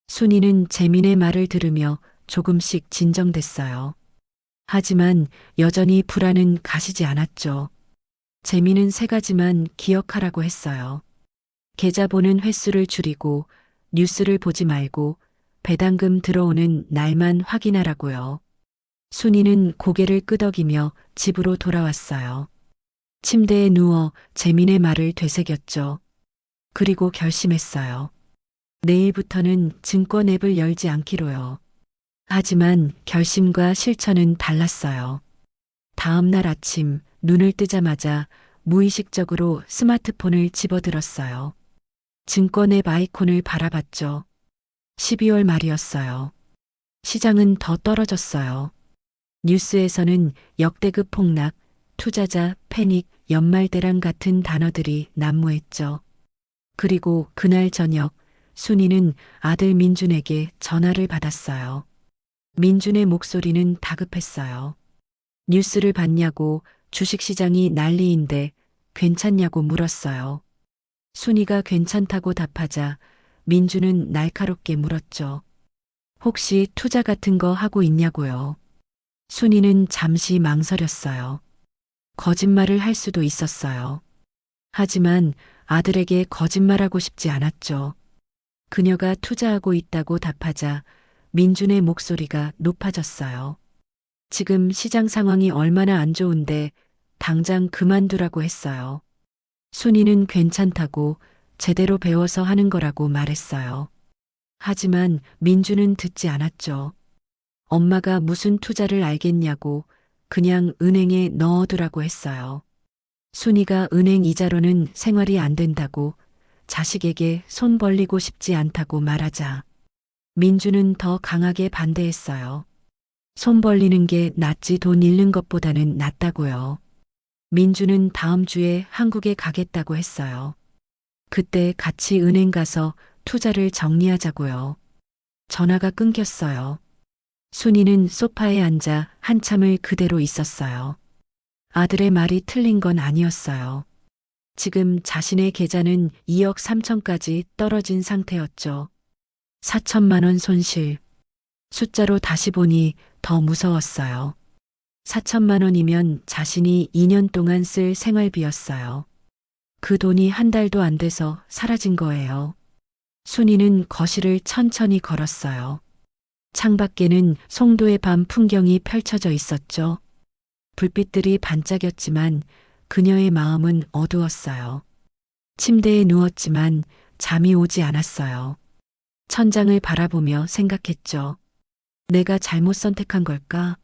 순이는 재민의 말을 들으며 조금씩 진정됐어요. 하지만 여전히 불안은 가시지 않았죠. 재민은 3가지만 기억하라고 했어요. 계좌 보는 횟수를 줄이고 뉴스를 보지 말고 배당금 들어오는 날만 확인하라고요. 순이는 고개를 끄덕이며 집으로 돌아왔어요. 침대에 누워 재민의 말을 되새겼죠. 그리고 결심했어요. 내일부터는 증권 앱을 열지 않기로요. 하지만 결심과 실천은 달랐어요. 다음 날 아침 눈을 뜨자마자 무의식적으로 스마트폰을 집어들었어요. 증권 앱 아이콘을 바라봤죠. 12월 말이었어요. 시장은 더 떨어졌어요. 뉴스에서는 역대급 폭락, 투자자 패닉, 연말대란 같은 단어들이 난무했죠. 그리고 그날 저녁 순이는 아들 민준에게 전화를 받았어요. 민준의 목소리는 다급했어요. 뉴스를 봤냐고 주식시장이 난리인데 괜찮냐고 물었어요. 순이가 괜찮다고 답하자 민준은 날카롭게 물었죠. 혹시 투자 같은 거 하고 있냐고요. 순이는 잠시 망설였어요. 거짓말을 할 수도 있었어요. 하지만 아들에게 거짓말하고 싶지 않았죠. 그녀가 투자하고 있다고 답하자 민준의 목소리가 높아졌어요. 지금 시장 상황이 얼마나 안 좋은데 당장 그만두라고 했어요. 순이는 괜찮다고 제대로 배워서 하는 거라고 말했어요. 하지만 민준은 듣지 않았죠. 엄마가 무슨 투자를 알겠냐고 그냥 은행에 넣어두라고 했어요. 순이가 은행 이자로는 생활이 안 된다고 자식에게 손 벌리고 싶지 않다고 말하자 민준은 더 강하게 반대했어요. 손 벌리는 게 낫지 돈 잃는 것보다는 낫다고요. 민준은 다음 주에 한국에 가겠다고 했어요. 그때 같이 은행 가서 투자를 정리하자고요. 전화가 끊겼어요. 순이는 소파에 앉아 한참을 그대로 있었어요. 아들의 말이 틀린 건 아니었어요. 지금 자신의 계좌는 2억 3천까지 떨어진 상태였죠. 4천만 원 손실. 숫자로 다시 보니 더 무서웠어요. 4천만 원이면 자신이 2년 동안 쓸 생활비였어요. 그 돈이 한 달도 안 돼서 사라진 거예요. 순이는 거실을 천천히 걸었어요. 창밖에는 송도의 밤 풍경이 펼쳐져 있었죠. 불빛들이 반짝였지만 그녀의 마음은 어두웠어요. 침대에 누웠지만 잠이 오지 않았어요. 천장을 바라보며 생각했죠. 내가 잘못 선택한 걸까?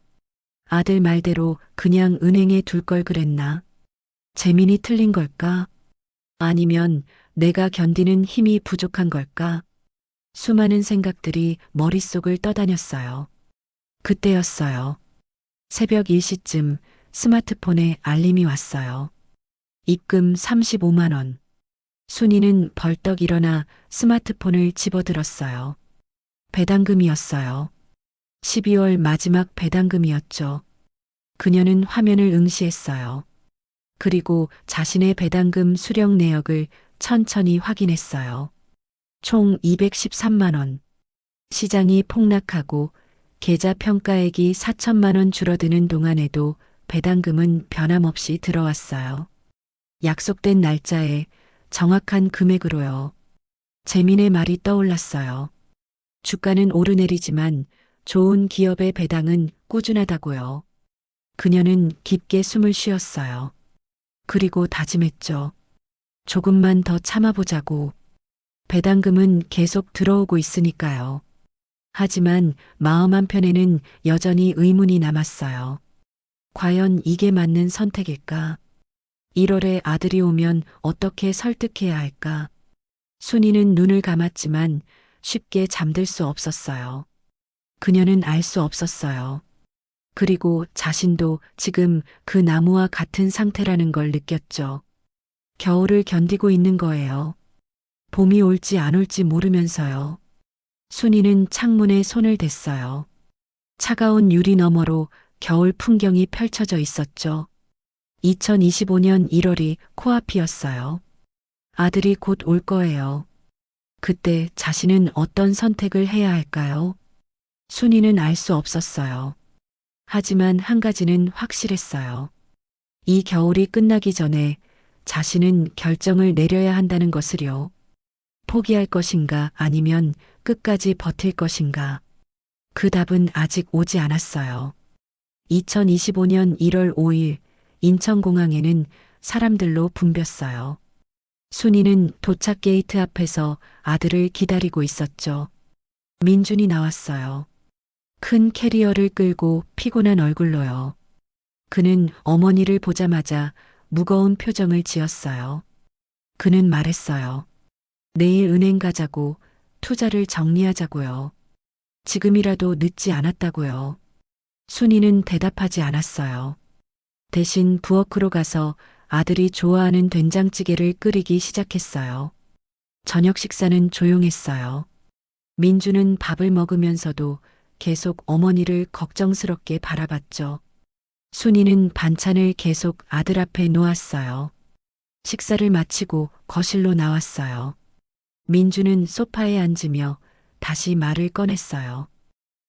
아들 말대로 그냥 은행에 둘 걸 그랬나? 재민이 틀린 걸까? 아니면 내가 견디는 힘이 부족한 걸까? 수많은 생각들이 머릿속을 떠다녔어요. 그때였어요. 새벽 1시쯤 스마트폰에 알림이 왔어요. 입금 35만 원. 순이는 벌떡 일어나 스마트폰을 집어들었어요. 배당금이었어요. 12월 마지막 배당금이었죠. 그녀는 화면을 응시했어요. 그리고 자신의 배당금 수령 내역을 천천히 확인했어요. 총 213만 원. 시장이 폭락하고 계좌 평가액이 4천만 원 줄어드는 동안에도 배당금은 변함없이 들어왔어요. 약속된 날짜에 정확한 금액으로요. 재민의 말이 떠올랐어요. 주가는 오르내리지만 좋은 기업의 배당은 꾸준하다고요. 그녀는 깊게 숨을 쉬었어요. 그리고 다짐했죠. 조금만 더 참아보자고. 배당금은 계속 들어오고 있으니까요. 하지만 마음 한편에는 여전히 의문이 남았어요. 과연 이게 맞는 선택일까? 1월에 아들이 오면 어떻게 설득해야 할까? 순이는 눈을 감았지만 쉽게 잠들 수 없었어요. 그녀는 알 수 없었어요. 그리고 자신도 지금 그 나무와 같은 상태라는 걸 느꼈죠. 겨울을 견디고 있는 거예요. 봄이 올지 안 올지 모르면서요. 순이는 창문에 손을 댔어요. 차가운 유리 너머로 겨울 풍경이 펼쳐져 있었죠. 2025년 1월이 코앞이었어요. 아들이 곧 올 거예요. 그때 자신은 어떤 선택을 해야 할까요? 순이는 알 수 없었어요. 하지만 한 가지는 확실했어요. 이 겨울이 끝나기 전에 자신은 결정을 내려야 한다는 것을요. 포기할 것인가 아니면 끝까지 버틸 것인가. 그 답은 아직 오지 않았어요. 2025년 1월 5일 인천공항에는 사람들로 붐볐어요. 순이는 도착 게이트 앞에서 아들을 기다리고 있었죠. 민준이 나왔어요. 큰 캐리어를 끌고 피곤한 얼굴로요. 그는 어머니를 보자마자 무거운 표정을 지었어요. 그는 말했어요. 내일 은행 가자고, 투자를 정리하자고요. 지금이라도 늦지 않았다고요. 순이는 대답하지 않았어요. 대신 부엌으로 가서 아들이 좋아하는 된장찌개를 끓이기 시작했어요. 저녁 식사는 조용했어요. 민주는 밥을 먹으면서도 계속 어머니를 걱정스럽게 바라봤죠. 순이는 반찬을 계속 아들 앞에 놓았어요. 식사를 마치고 거실로 나왔어요. 민주는 소파에 앉으며 다시 말을 꺼냈어요.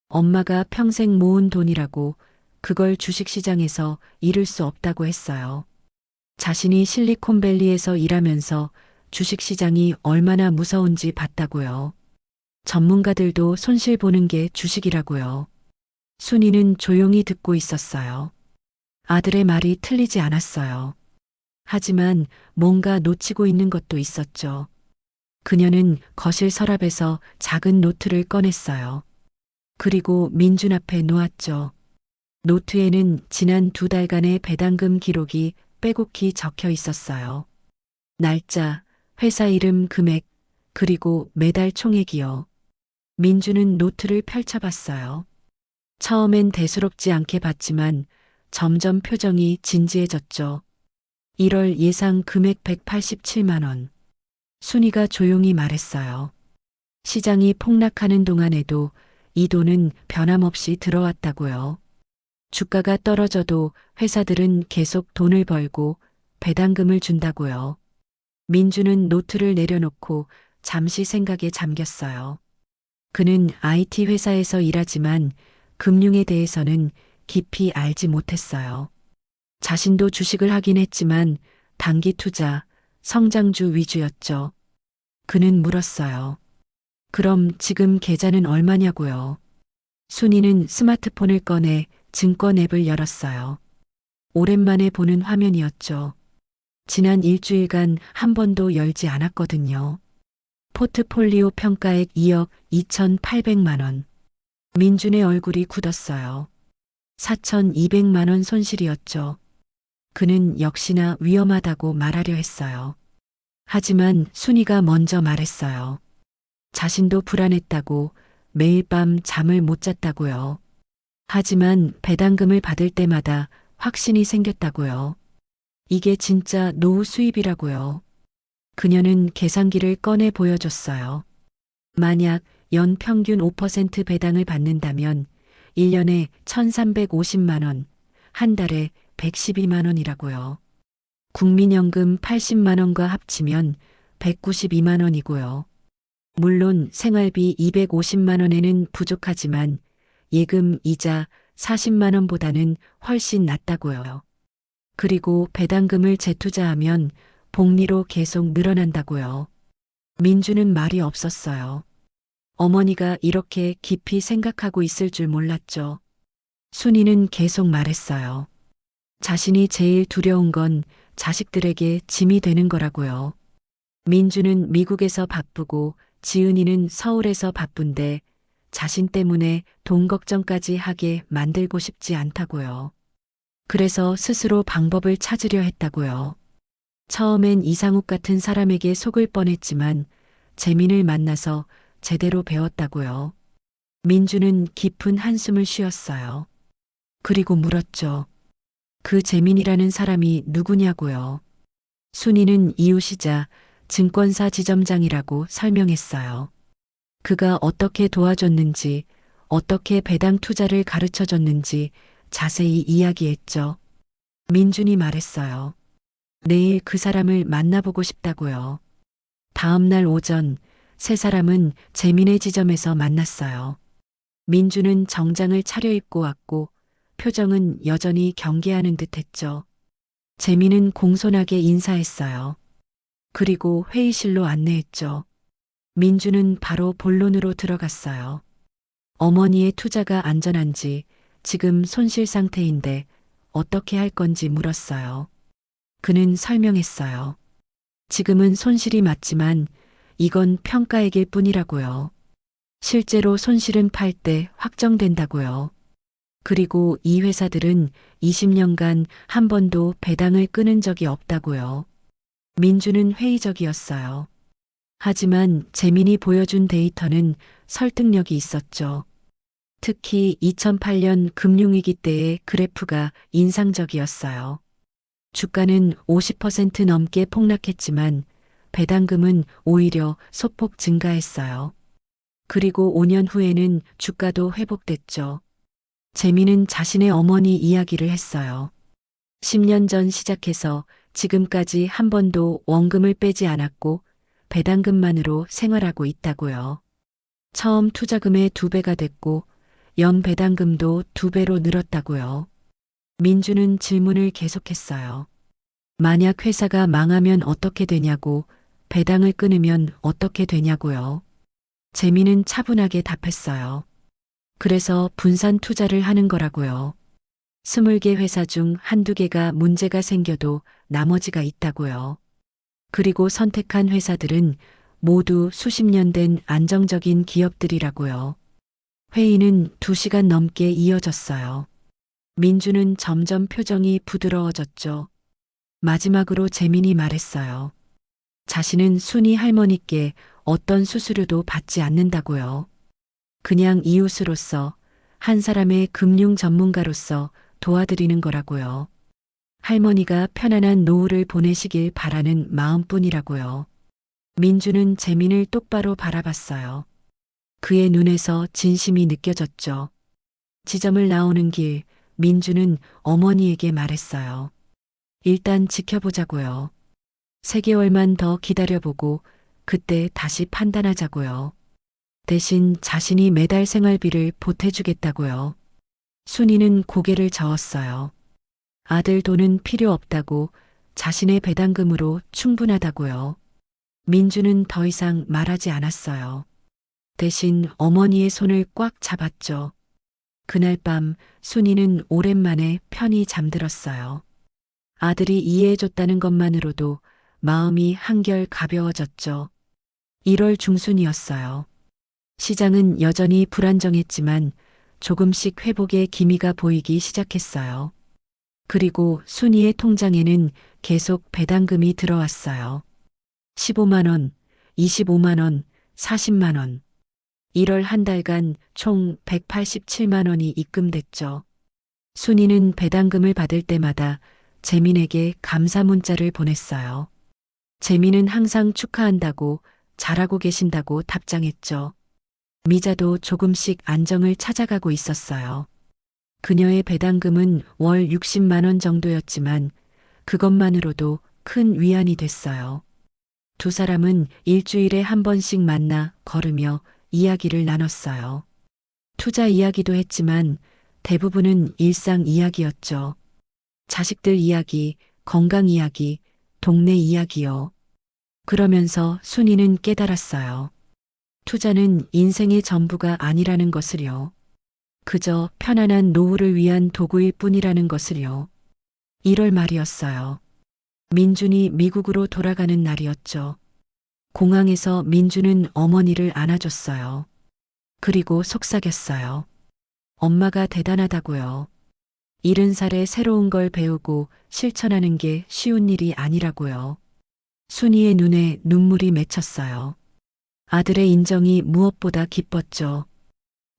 엄마가 평생 모은 돈이라고 그걸 주식시장에서 잃을 수 없다고 했어요. 자신이 실리콘밸리에서 일하면서 주식시장이 얼마나 무서운지 봤다고요. 전문가들도 손실 보는 게 주식이라고요. 순이는 조용히 듣고 있었어요. 아들의 말이 틀리지 않았어요. 하지만 뭔가 놓치고 있는 것도 있었죠. 그녀는 거실 서랍에서 작은 노트를 꺼냈어요. 그리고 민준 앞에 놓았죠. 노트에는 지난 2달간의 배당금 기록이 빼곡히 적혀 있었어요. 날짜, 회사 이름, 금액, 그리고 매달 총액이요. 민주는 노트를 펼쳐봤어요. 처음엔 대수롭지 않게 봤지만 점점 표정이 진지해졌죠. 1월 예상 금액 187만 원. 순이가 조용히 말했어요. 시장이 폭락하는 동안에도 이 돈은 변함없이 들어왔다고요. 주가가 떨어져도 회사들은 계속 돈을 벌고 배당금을 준다고요. 민주는 노트를 내려놓고 잠시 생각에 잠겼어요. 그는 IT 회사에서 일하지만 금융에 대해서는 깊이 알지 못했어요. 자신도 주식을 하긴 했지만 단기 투자, 성장주 위주였죠. 그는 물었어요. 그럼 지금 계좌는 얼마냐고요? 순이는 스마트폰을 꺼내 증권 앱을 열었어요. 오랜만에 보는 화면이었죠. 지난 일주일간 한 번도 열지 않았거든요. 포트폴리오 평가액 2억 2,800만 원. 민준의 얼굴이 굳었어요. 4,200만 원 손실이었죠. 그는 역시나 위험하다고 말하려 했어요. 하지만 순이가 먼저 말했어요. 자신도 불안했다고, 매일 밤 잠을 못 잤다고요. 하지만 배당금을 받을 때마다 확신이 생겼다고요. 이게 진짜 노후 수입이라고요. 그녀는 계산기를 꺼내 보여줬어요. 만약 연 평균 5% 배당을 받는다면 1년에 1,350만 원, 한 달에 112만 원이라고요. 국민연금 80만 원과 합치면 192만 원이고요. 물론 생활비 250만 원에는 부족하지만 예금 이자 40만 원보다는 훨씬 낫다고요. 그리고 배당금을 재투자하면 복리로 계속 늘어난다고요. 민주는 말이 없었어요. 어머니가 이렇게 깊이 생각하고 있을 줄 몰랐죠. 순이는 계속 말했어요. 자신이 제일 두려운 건 자식들에게 짐이 되는 거라고요. 민주는 미국에서 바쁘고 지은이는 서울에서 바쁜데 자신 때문에 돈 걱정까지 하게 만들고 싶지 않다고요. 그래서 스스로 방법을 찾으려 했다고요. 처음엔 이상욱 같은 사람에게 속을 뻔했지만 재민을 만나서 제대로 배웠다고요. 민주는 깊은 한숨을 쉬었어요. 그리고 물었죠. 그 재민이라는 사람이 누구냐고요. 순이는 이웃이자 증권사 지점장이라고 설명했어요. 그가 어떻게 도와줬는지, 어떻게 배당 투자를 가르쳐 줬는지 자세히 이야기했죠. 민준이 말했어요. 내일 그 사람을 만나보고 싶다고요. 다음 날 오전 세 사람은 재민의 지점에서 만났어요. 민준은 정장을 차려입고 왔고 표정은 여전히 경계하는 듯 했죠. 재민은 공손하게 인사했어요. 그리고 회의실로 안내했죠. 민준은 바로 본론으로 들어갔어요. 어머니의 투자가 안전한지 지금 손실 상태인데 어떻게 할 건지 물었어요. 그는 설명했어요. 지금은 손실이 맞지만 이건 평가액일 뿐이라고요. 실제로 손실은 팔 때 확정된다고요. 그리고 이 회사들은 20년간 한 번도 배당을 끊은 적이 없다고요. 민주는 회의적이었어요. 하지만 재민이 보여준 데이터는 설득력이 있었죠. 특히 2008년 금융위기 때의 그래프가 인상적이었어요. 주가는 50% 넘게 폭락했지만 배당금은 오히려 소폭 증가했어요. 그리고 5년 후에는 주가도 회복됐죠. 재민은 자신의 어머니 이야기를 했어요. 10년 전 시작해서 지금까지 한 번도 원금을 빼지 않았고 배당금만으로 생활하고 있다고요. 처음 투자금의 2배가 됐고 연 배당금도 2배로 늘었다고요. 민주는 질문을 계속했어요. 만약 회사가 망하면 어떻게 되냐고, 배당을 끊으면 어떻게 되냐고요. 재민은 차분하게 답했어요. 그래서 분산 투자를 하는 거라고요. 20개 회사 중 한두 개가 문제가 생겨도 나머지가 있다고요. 그리고 선택한 회사들은 모두 수십 년 된 안정적인 기업들이라고요. 회의는 2시간 넘게 이어졌어요. 민주는 점점 표정이 부드러워졌죠. 마지막으로 재민이 말했어요. 자신은 순이 할머니께 어떤 수수료도 받지 않는다고요. 그냥 이웃으로서, 한 사람의 금융 전문가로서 도와드리는 거라고요. 할머니가 편안한 노후를 보내시길 바라는 마음뿐이라고요. 민주는 재민을 똑바로 바라봤어요. 그의 눈에서 진심이 느껴졌죠. 지점을 나오는 길, 민주는 어머니에게 말했어요. 일단 지켜보자고요. 3개월만 더 기다려보고 그때 다시 판단하자고요. 대신 자신이 매달 생활비를 보태주겠다고요. 순이는 고개를 저었어요. 아들 돈은 필요 없다고, 자신의 배당금으로 충분하다고요. 민주는 더 이상 말하지 않았어요. 대신 어머니의 손을 꽉 잡았죠. 그날 밤 순이는 오랜만에 편히 잠들었어요. 아들이 이해해줬다는 것만으로도 마음이 한결 가벼워졌죠. 1월 중순이었어요. 시장은 여전히 불안정했지만 조금씩 회복의 기미가 보이기 시작했어요. 그리고 순이의 통장에는 계속 배당금이 들어왔어요. 15만 원, 25만 원, 40만 원. 1월 한 달간 총 187만 원이 입금됐죠. 순이는 배당금을 받을 때마다 재민에게 감사 문자를 보냈어요. 재민은 항상 축하한다고, 잘하고 계신다고 답장했죠. 미자도 조금씩 안정을 찾아가고 있었어요. 그녀의 배당금은 월 60만 원 정도였지만 그것만으로도 큰 위안이 됐어요. 두 사람은 일주일에 한 번씩 만나 걸으며 이야기를 나눴어요. 투자 이야기도 했지만 대부분은 일상 이야기였죠. 자식들 이야기, 건강 이야기, 동네 이야기요. 그러면서 순이는 깨달았어요. 투자는 인생의 전부가 아니라는 것을요. 그저 편안한 노후를 위한 도구일 뿐이라는 것을요. 1월 말이었어요. 민준이 미국으로 돌아가는 날이었죠. 공항에서 민준은 어머니를 안아줬어요. 그리고 속삭였어요. 엄마가 대단하다고요. 70살에 새로운 걸 배우고 실천하는 게 쉬운 일이 아니라고요. 순이의 눈에 눈물이 맺혔어요. 아들의 인정이 무엇보다 기뻤죠.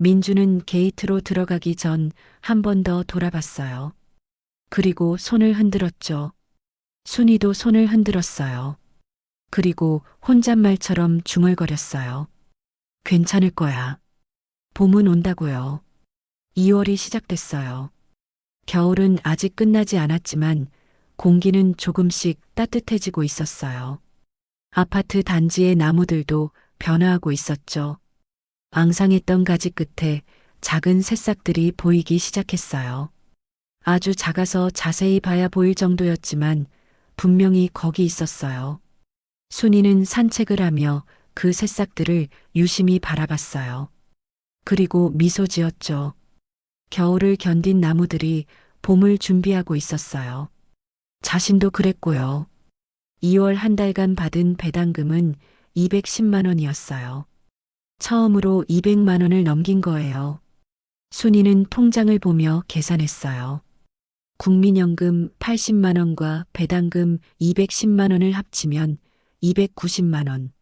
민주는 게이트로 들어가기 전 한 번 더 돌아봤어요. 그리고 손을 흔들었죠. 순이도 손을 흔들었어요. 그리고 혼잣말처럼 중얼거렸어요. 괜찮을 거야. 봄은 온다고요. 2월이 시작됐어요. 겨울은 아직 끝나지 않았지만 공기는 조금씩 따뜻해지고 있었어요. 아파트 단지의 나무들도 변화하고 있었죠. 앙상했던 가지 끝에 작은 새싹들이 보이기 시작했어요. 아주 작아서 자세히 봐야 보일 정도였지만 분명히 거기 있었어요. 순이는 산책을 하며 그 새싹들을 유심히 바라봤어요. 그리고 미소 지었죠. 겨울을 견딘 나무들이 봄을 준비하고 있었어요. 자신도 그랬고요. 2월 한 달간 받은 배당금은 210만 원이었어요. 처음으로 200만 원을 넘긴 거예요. 순이는 통장을 보며 계산했어요. 국민연금 80만 원과 배당금 210만 원을 합치면 290만 원.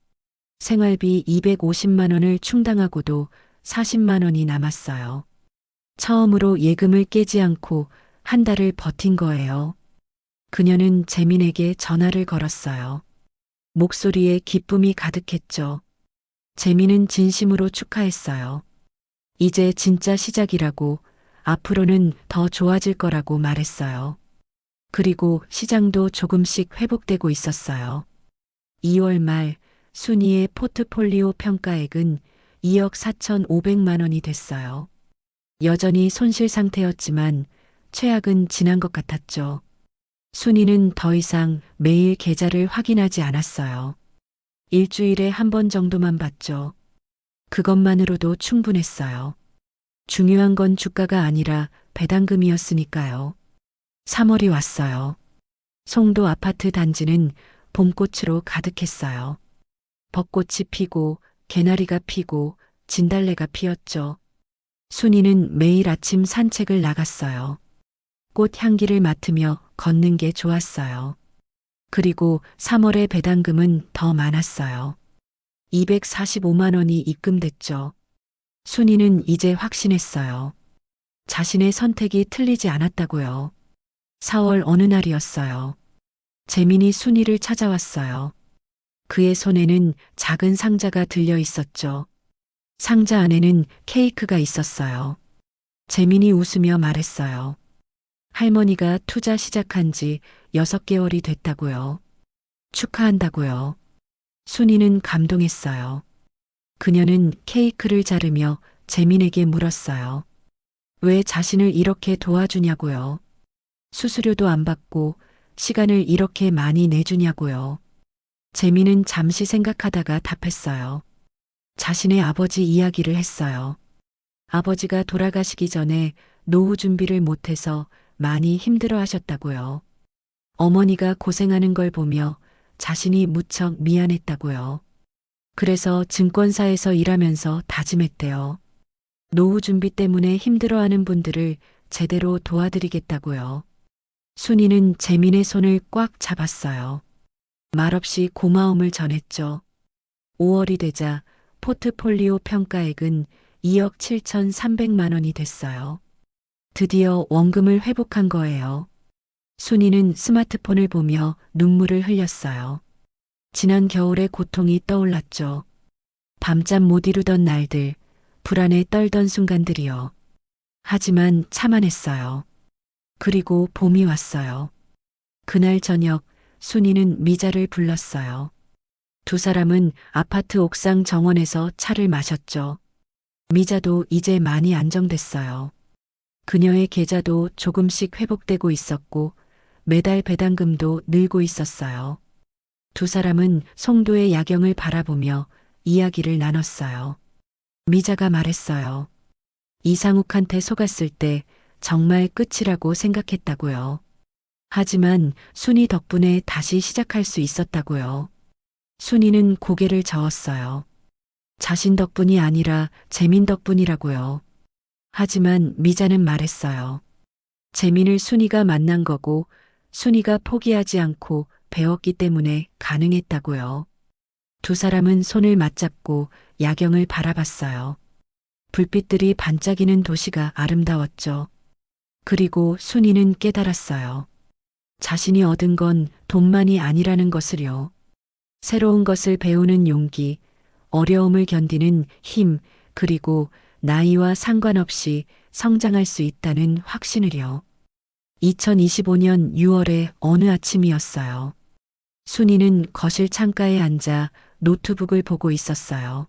생활비 250만 원을 충당하고도 40만 원이 남았어요. 처음으로 예금을 깨지 않고 한 달을 버틴 거예요. 그녀는 재민에게 전화를 걸었어요. 목소리에 기쁨이 가득했죠. 재민은 진심으로 축하했어요. 이제 진짜 시작이라고, 앞으로는 더 좋아질 거라고 말했어요. 그리고 시장도 조금씩 회복되고 있었어요. 2월 말 순이의 포트폴리오 평가액은 2억 4,500만 원이 됐어요. 여전히 손실 상태였지만 최악은 지난 것 같았죠. 순이는 더 이상 매일 계좌를 확인하지 않았어요. 일주일에 한 번 정도만 봤죠. 그것만으로도 충분했어요. 중요한 건 주가가 아니라 배당금이었으니까요. 3월이 왔어요. 송도 아파트 단지는 봄꽃으로 가득했어요. 벚꽃이 피고 개나리가 피고 진달래가 피었죠. 순이는 매일 아침 산책을 나갔어요. 꽃 향기를 맡으며 걷는 게 좋았어요. 그리고 3월의 배당금은 더 많았어요. 245만 원이 입금됐죠. 순이는 이제 확신했어요. 자신의 선택이 틀리지 않았다고요. 4월 어느 날이었어요. 재민이 순이를 찾아왔어요. 그의 손에는 작은 상자가 들려 있었죠. 상자 안에는 케이크가 있었어요. 재민이 웃으며 말했어요. 할머니가 투자 시작한 지 6개월이 됐다고요. 축하한다고요. 순이는 감동했어요. 그녀는 케이크를 자르며 재민에게 물었어요. 왜 자신을 이렇게 도와주냐고요. 수수료도 안 받고 시간을 이렇게 많이 내주냐고요. 재민은 잠시 생각하다가 답했어요. 자신의 아버지 이야기를 했어요. 아버지가 돌아가시기 전에 노후 준비를 못해서 많이 힘들어 하셨다고요. 어머니가 고생하는 걸 보며 자신이 무척 미안했다고요. 그래서 증권사에서 일하면서 다짐했대요. 노후 준비 때문에 힘들어하는 분들을 제대로 도와드리겠다고요. 순이는 재민의 손을 꽉 잡았어요. 말없이 고마움을 전했죠. 5월이 되자 포트폴리오 평가액은 2억 7,300만 원이 됐어요. 드디어 원금을 회복한 거예요. 순이는 스마트폰을 보며 눈물을 흘렸어요. 지난 겨울의 고통이 떠올랐죠. 밤잠 못 이루던 날들, 불안에 떨던 순간들이요. 하지만 참아냈어요. 그리고 봄이 왔어요. 그날 저녁 순이는 미자를 불렀어요. 두 사람은 아파트 옥상 정원에서 차를 마셨죠. 미자도 이제 많이 안정됐어요. 그녀의 계좌도 조금씩 회복되고 있었고 매달 배당금도 늘고 있었어요. 두 사람은 송도의 야경을 바라보며 이야기를 나눴어요. 미자가 말했어요. 이상욱한테 속았을 때 정말 끝이라고 생각했다고요. 하지만 순이 덕분에 다시 시작할 수 있었다고요. 순이는 고개를 저었어요. 자신 덕분이 아니라 재민 덕분이라고요. 하지만 미자는 말했어요. 재민을 순이가 만난 거고 순이가 포기하지 않고 배웠기 때문에 가능했다고요. 두 사람은 손을 맞잡고 야경을 바라봤어요. 불빛들이 반짝이는 도시가 아름다웠죠. 그리고 순이는 깨달았어요. 자신이 얻은 건 돈만이 아니라는 것을요. 새로운 것을 배우는 용기, 어려움을 견디는 힘, 그리고 나이와 상관없이 성장할 수 있다는 확신을요. 2025년 6월의 어느 아침이었어요. 순이는 거실 창가에 앉아 노트북을 보고 있었어요.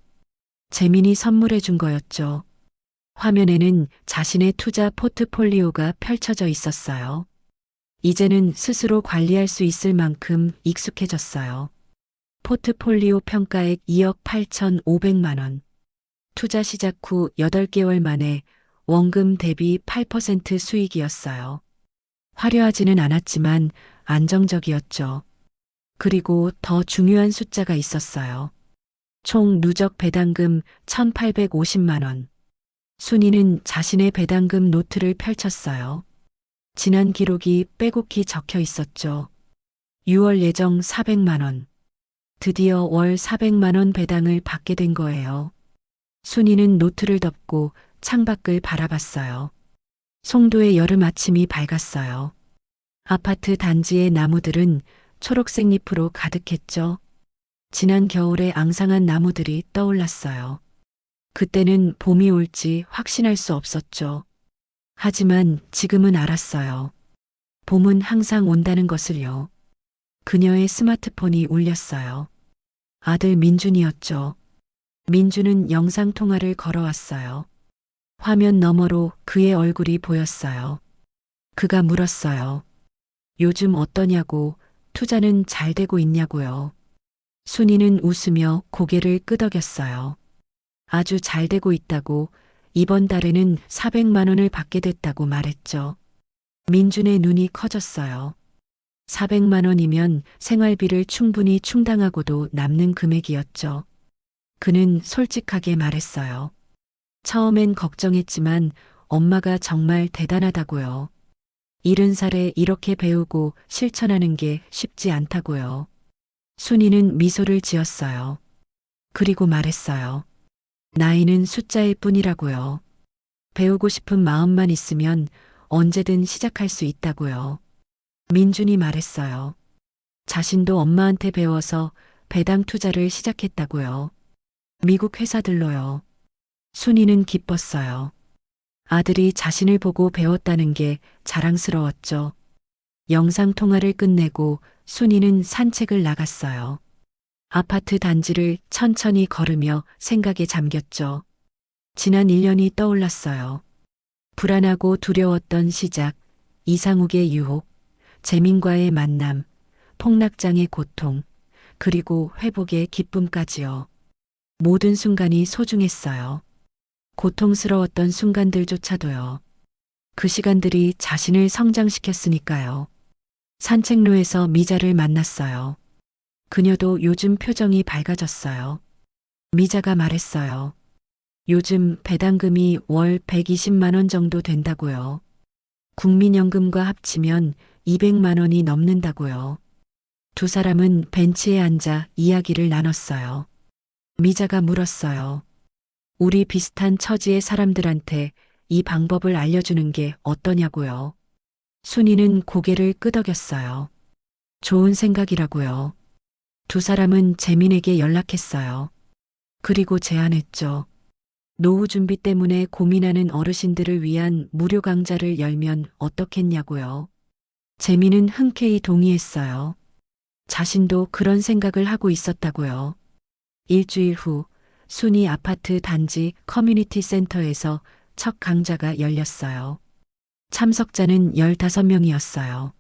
재민이 선물해 준 거였죠. 화면에는 자신의 투자 포트폴리오가 펼쳐져 있었어요. 이제는 스스로 관리할 수 있을 만큼 익숙해졌어요. 포트폴리오 평가액 2억 8,500만 원. 투자 시작 후 8개월 만에 원금 대비 8% 수익이었어요. 화려하지는 않았지만 안정적이었죠. 그리고 더 중요한 숫자가 있었어요. 총 누적 배당금 1,850만 원. 순이는 자신의 배당금 노트를 펼쳤어요. 지난 기록이 빼곡히 적혀 있었죠. 6월 예정 400만 원. 드디어 월 400만 원 배당을 받게 된 거예요. 순이는 노트를 덮고 창밖을 바라봤어요. 송도의 여름 아침이 밝았어요. 아파트 단지의 나무들은 초록색 잎으로 가득했죠. 지난 겨울의 앙상한 나무들이 떠올랐어요. 그때는 봄이 올지 확신할 수 없었죠. 하지만 지금은 알았어요. 봄은 항상 온다는 것을요. 그녀의 스마트폰이 울렸어요. 아들 민준이었죠. 민준은 영상통화를 걸어왔어요. 화면 너머로 그의 얼굴이 보였어요. 그가 물었어요. 요즘 어떠냐고, 투자는 잘 되고 있냐고요. 순이는 웃으며 고개를 끄덕였어요. 아주 잘 되고 있다고, 이번 달에는 400만 원을 받게 됐다고 말했죠. 민준의 눈이 커졌어요. 400만 원이면 생활비를 충분히 충당하고도 남는 금액이었죠. 그는 솔직하게 말했어요. 처음엔 걱정했지만 엄마가 정말 대단하다고요. 70살에 이렇게 배우고 실천하는 게 쉽지 않다고요. 순이는 미소를 지었어요. 그리고 말했어요. 나이는 숫자일 뿐이라고요. 배우고 싶은 마음만 있으면 언제든 시작할 수 있다고요. 민준이 말했어요. 자신도 엄마한테 배워서 배당 투자를 시작했다고요. 미국 회사들로요. 순이는 기뻤어요. 아들이 자신을 보고 배웠다는 게 자랑스러웠죠. 영상 통화를 끝내고 순이는 산책을 나갔어요. 아파트 단지를 천천히 걸으며 생각에 잠겼죠. 지난 1년이 떠올랐어요. 불안하고 두려웠던 시작, 이상욱의 유혹, 재민과의 만남, 폭락장의 고통, 그리고 회복의 기쁨까지요. 모든 순간이 소중했어요. 고통스러웠던 순간들조차도요. 그 시간들이 자신을 성장시켰으니까요. 산책로에서 미자를 만났어요. 그녀도 요즘 표정이 밝아졌어요. 미자가 말했어요. 요즘 배당금이 월 120만 원 정도 된다고요. 국민연금과 합치면 200만 원이 넘는다고요. 두 사람은 벤치에 앉아 이야기를 나눴어요. 미자가 물었어요. 우리 비슷한 처지의 사람들한테 이 방법을 알려주는 게 어떠냐고요. 순이는 고개를 끄덕였어요. 좋은 생각이라고요. 두 사람은 재민에게 연락했어요. 그리고 제안했죠. 노후 준비 때문에 고민하는 어르신들을 위한 무료 강좌를 열면 어떻겠냐고요. 재민은 흔쾌히 동의했어요. 자신도 그런 생각을 하고 있었다고요. 일주일 후 순이 아파트 단지 커뮤니티 센터에서 첫 강좌가 열렸어요. 참석자는 15명이었어요.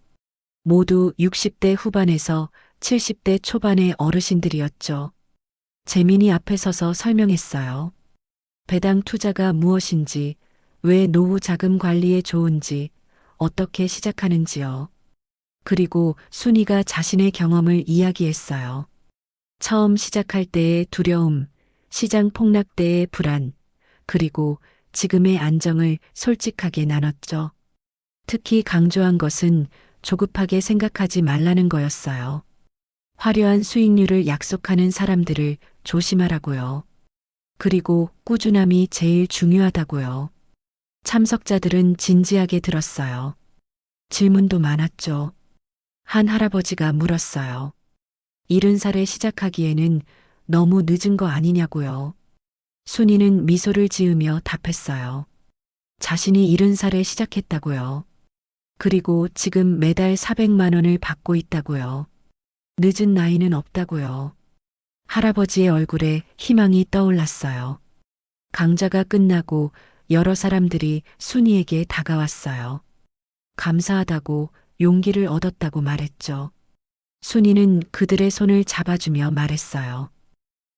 모두 60대 후반에서 70대 초반의 어르신들이었죠. 재민이 앞에 서서 설명했어요. 배당 투자가 무엇인지, 왜 노후 자금 관리에 좋은지, 어떻게 시작하는지요. 그리고 순이가 자신의 경험을 이야기했어요. 처음 시작할 때의 두려움, 시장 폭락 때의 불안, 그리고 지금의 안정을 솔직하게 나눴죠. 특히 강조한 것은 조급하게 생각하지 말라는 거였어요. 화려한 수익률을 약속하는 사람들을 조심하라고요. 그리고 꾸준함이 제일 중요하다고요. 참석자들은 진지하게 들었어요. 질문도 많았죠. 한 할아버지가 물었어요. 70살에 시작하기에는 너무 늦은 거 아니냐고요. 순이는 미소를 지으며 답했어요. 자신이 70살에 시작했다고요. 그리고 지금 매달 400만 원을 받고 있다고요. 늦은 나이는 없다고요. 할아버지의 얼굴에 희망이 떠올랐어요. 강좌가 끝나고 여러 사람들이 순이에게 다가왔어요. 감사하다고 용기를 얻었다고 말했죠. 순이는 그들의 손을 잡아주며 말했어요.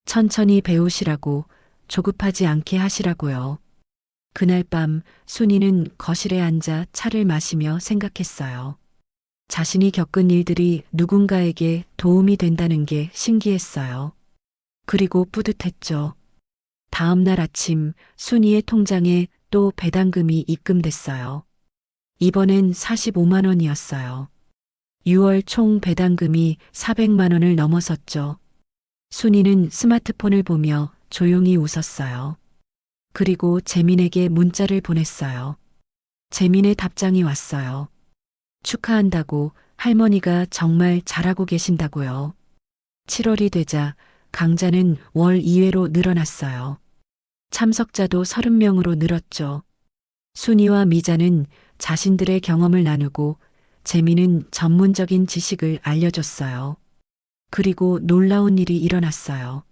천천히 배우시라고 조급하지 않게 하시라고요. 그날 밤 순이는 거실에 앉아 차를 마시며 생각했어요. 자신이 겪은 일들이 누군가에게 도움이 된다는 게 신기했어요. 그리고 뿌듯했죠. 다음 날 아침 순이의 통장에 또 배당금이 입금됐어요. 이번엔 45만 원이었어요. 6월 총 배당금이 400만 원을 넘어섰죠. 순이는 스마트폰을 보며 조용히 웃었어요. 그리고 재민에게 문자를 보냈어요. 재민의 답장이 왔어요. 축하한다고 할머니가 정말 잘하고 계신다고요. 7월이 되자 강좌는 월 2회로 늘어났어요. 참석자도 30명으로 늘었죠. 순이와 미자는 자신들의 경험을 나누고 재민은 전문적인 지식을 알려줬어요. 그리고 놀라운 일이 일어났어요.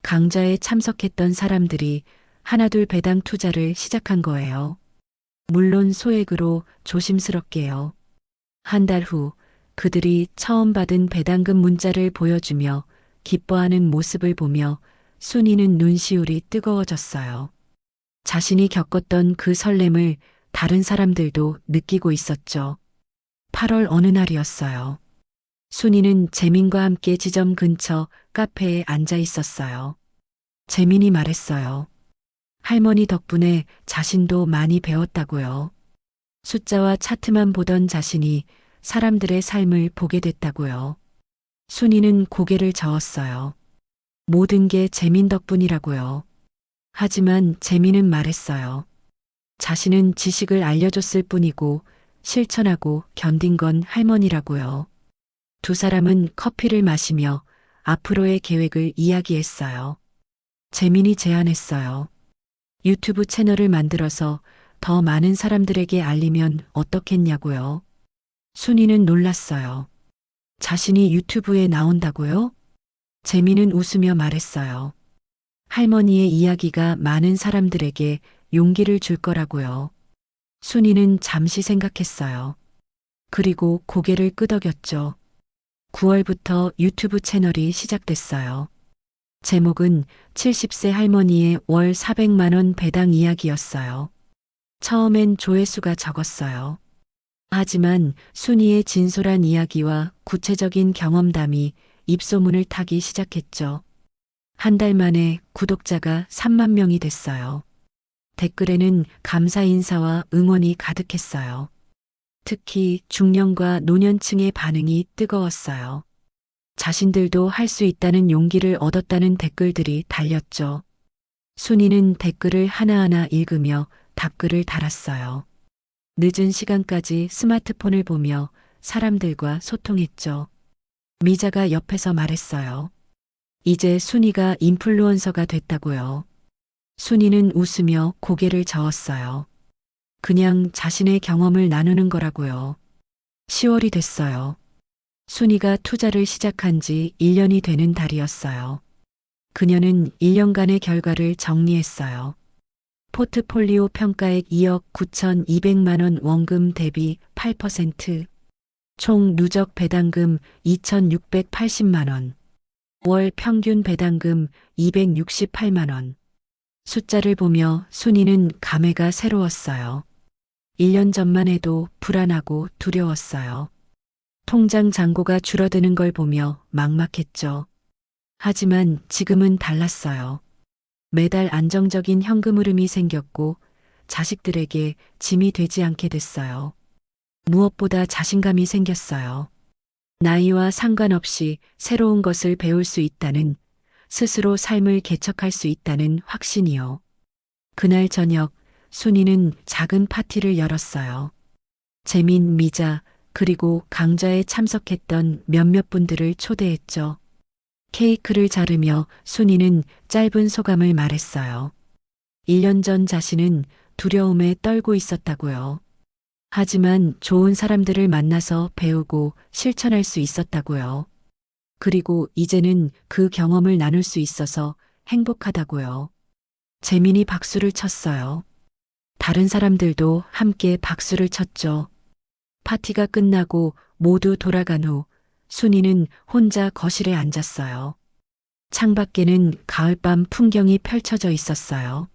강좌에 참석했던 사람들이 하나둘 배당 투자를 시작한 거예요. 물론 소액으로 조심스럽게요. 한 달 후 그들이 처음 받은 배당금 문자를 보여주며 기뻐하는 모습을 보며 순이는 눈시울이 뜨거워졌어요. 자신이 겪었던 그 설렘을 다른 사람들도 느끼고 있었죠. 8월 어느 날이었어요. 순이는 재민과 함께 지점 근처 카페에 앉아 있었어요. 재민이 말했어요. 할머니 덕분에 자신도 많이 배웠다고요. 숫자와 차트만 보던 자신이 사람들의 삶을 보게 됐다고요. 순이는 고개를 저었어요. 모든 게 재민 덕분이라고요. 하지만 재민은 말했어요. 자신은 지식을 알려줬을 뿐이고 실천하고 견딘 건 할머니라고요. 두 사람은 커피를 마시며 앞으로의 계획을 이야기했어요. 재민이 제안했어요. 유튜브 채널을 만들어서 더 많은 사람들에게 알리면 어떻겠냐고요. 순이는 놀랐어요. 자신이 유튜브에 나온다고요? 재민은 웃으며 말했어요. 할머니의 이야기가 많은 사람들에게 용기를 줄 거라고요. 순이는 잠시 생각했어요. 그리고 고개를 끄덕였죠. 9월부터 유튜브 채널이 시작됐어요. 제목은 70세 할머니의 월 400만 원 배당 이야기였어요. 처음엔 조회수가 적었어요. 하지만 순이의 진솔한 이야기와 구체적인 경험담이 입소문을 타기 시작했죠. 한 달 만에 구독자가 3만 명이 됐어요. 댓글에는 감사 인사와 응원이 가득했어요. 특히 중년과 노년층의 반응이 뜨거웠어요. 자신들도 할 수 있다는 용기를 얻었다는 댓글들이 달렸죠. 순이는 댓글을 하나하나 읽으며 답글을 달았어요. 늦은 시간까지 스마트폰을 보며 사람들과 소통했죠. 미자가 옆에서 말했어요. 이제 순이가 인플루언서가 됐다고요. 순이는 웃으며 고개를 저었어요. 그냥 자신의 경험을 나누는 거라고요. 10월이 됐어요. 순이가 투자를 시작한 지 1년이 되는 달이었어요. 그녀는 1년간의 결과를 정리했어요. 포트폴리오 평가액 2억 9,200만 원 원금 대비 8%, 총 누적 배당금 2,680만 원, 월 평균 배당금 268만 원. 숫자를 보며 순이는 감회가 새로웠어요. 1년 전만 해도 불안하고 두려웠어요. 통장 잔고가 줄어드는 걸 보며 막막했죠. 하지만 지금은 달랐어요. 매달 안정적인 현금 흐름이 생겼고 자식들에게 짐이 되지 않게 됐어요. 무엇보다 자신감이 생겼어요. 나이와 상관없이 새로운 것을 배울 수 있다는 스스로 삶을 개척할 수 있다는 확신이요. 그날 저녁 순이는 작은 파티를 열었어요. 재민, 미자, 그리고 강좌에 참석했던 몇몇 분들을 초대했죠. 케이크를 자르며 순이는 짧은 소감을 말했어요. 1년 전 자신은 두려움에 떨고 있었다고요. 하지만 좋은 사람들을 만나서 배우고 실천할 수 있었다고요. 그리고 이제는 그 경험을 나눌 수 있어서 행복하다고요. 재민이 박수를 쳤어요. 다른 사람들도 함께 박수를 쳤죠. 파티가 끝나고 모두 돌아간 후 순이는 혼자 거실에 앉았어요. 창밖에는 가을밤 풍경이 펼쳐져 있었어요.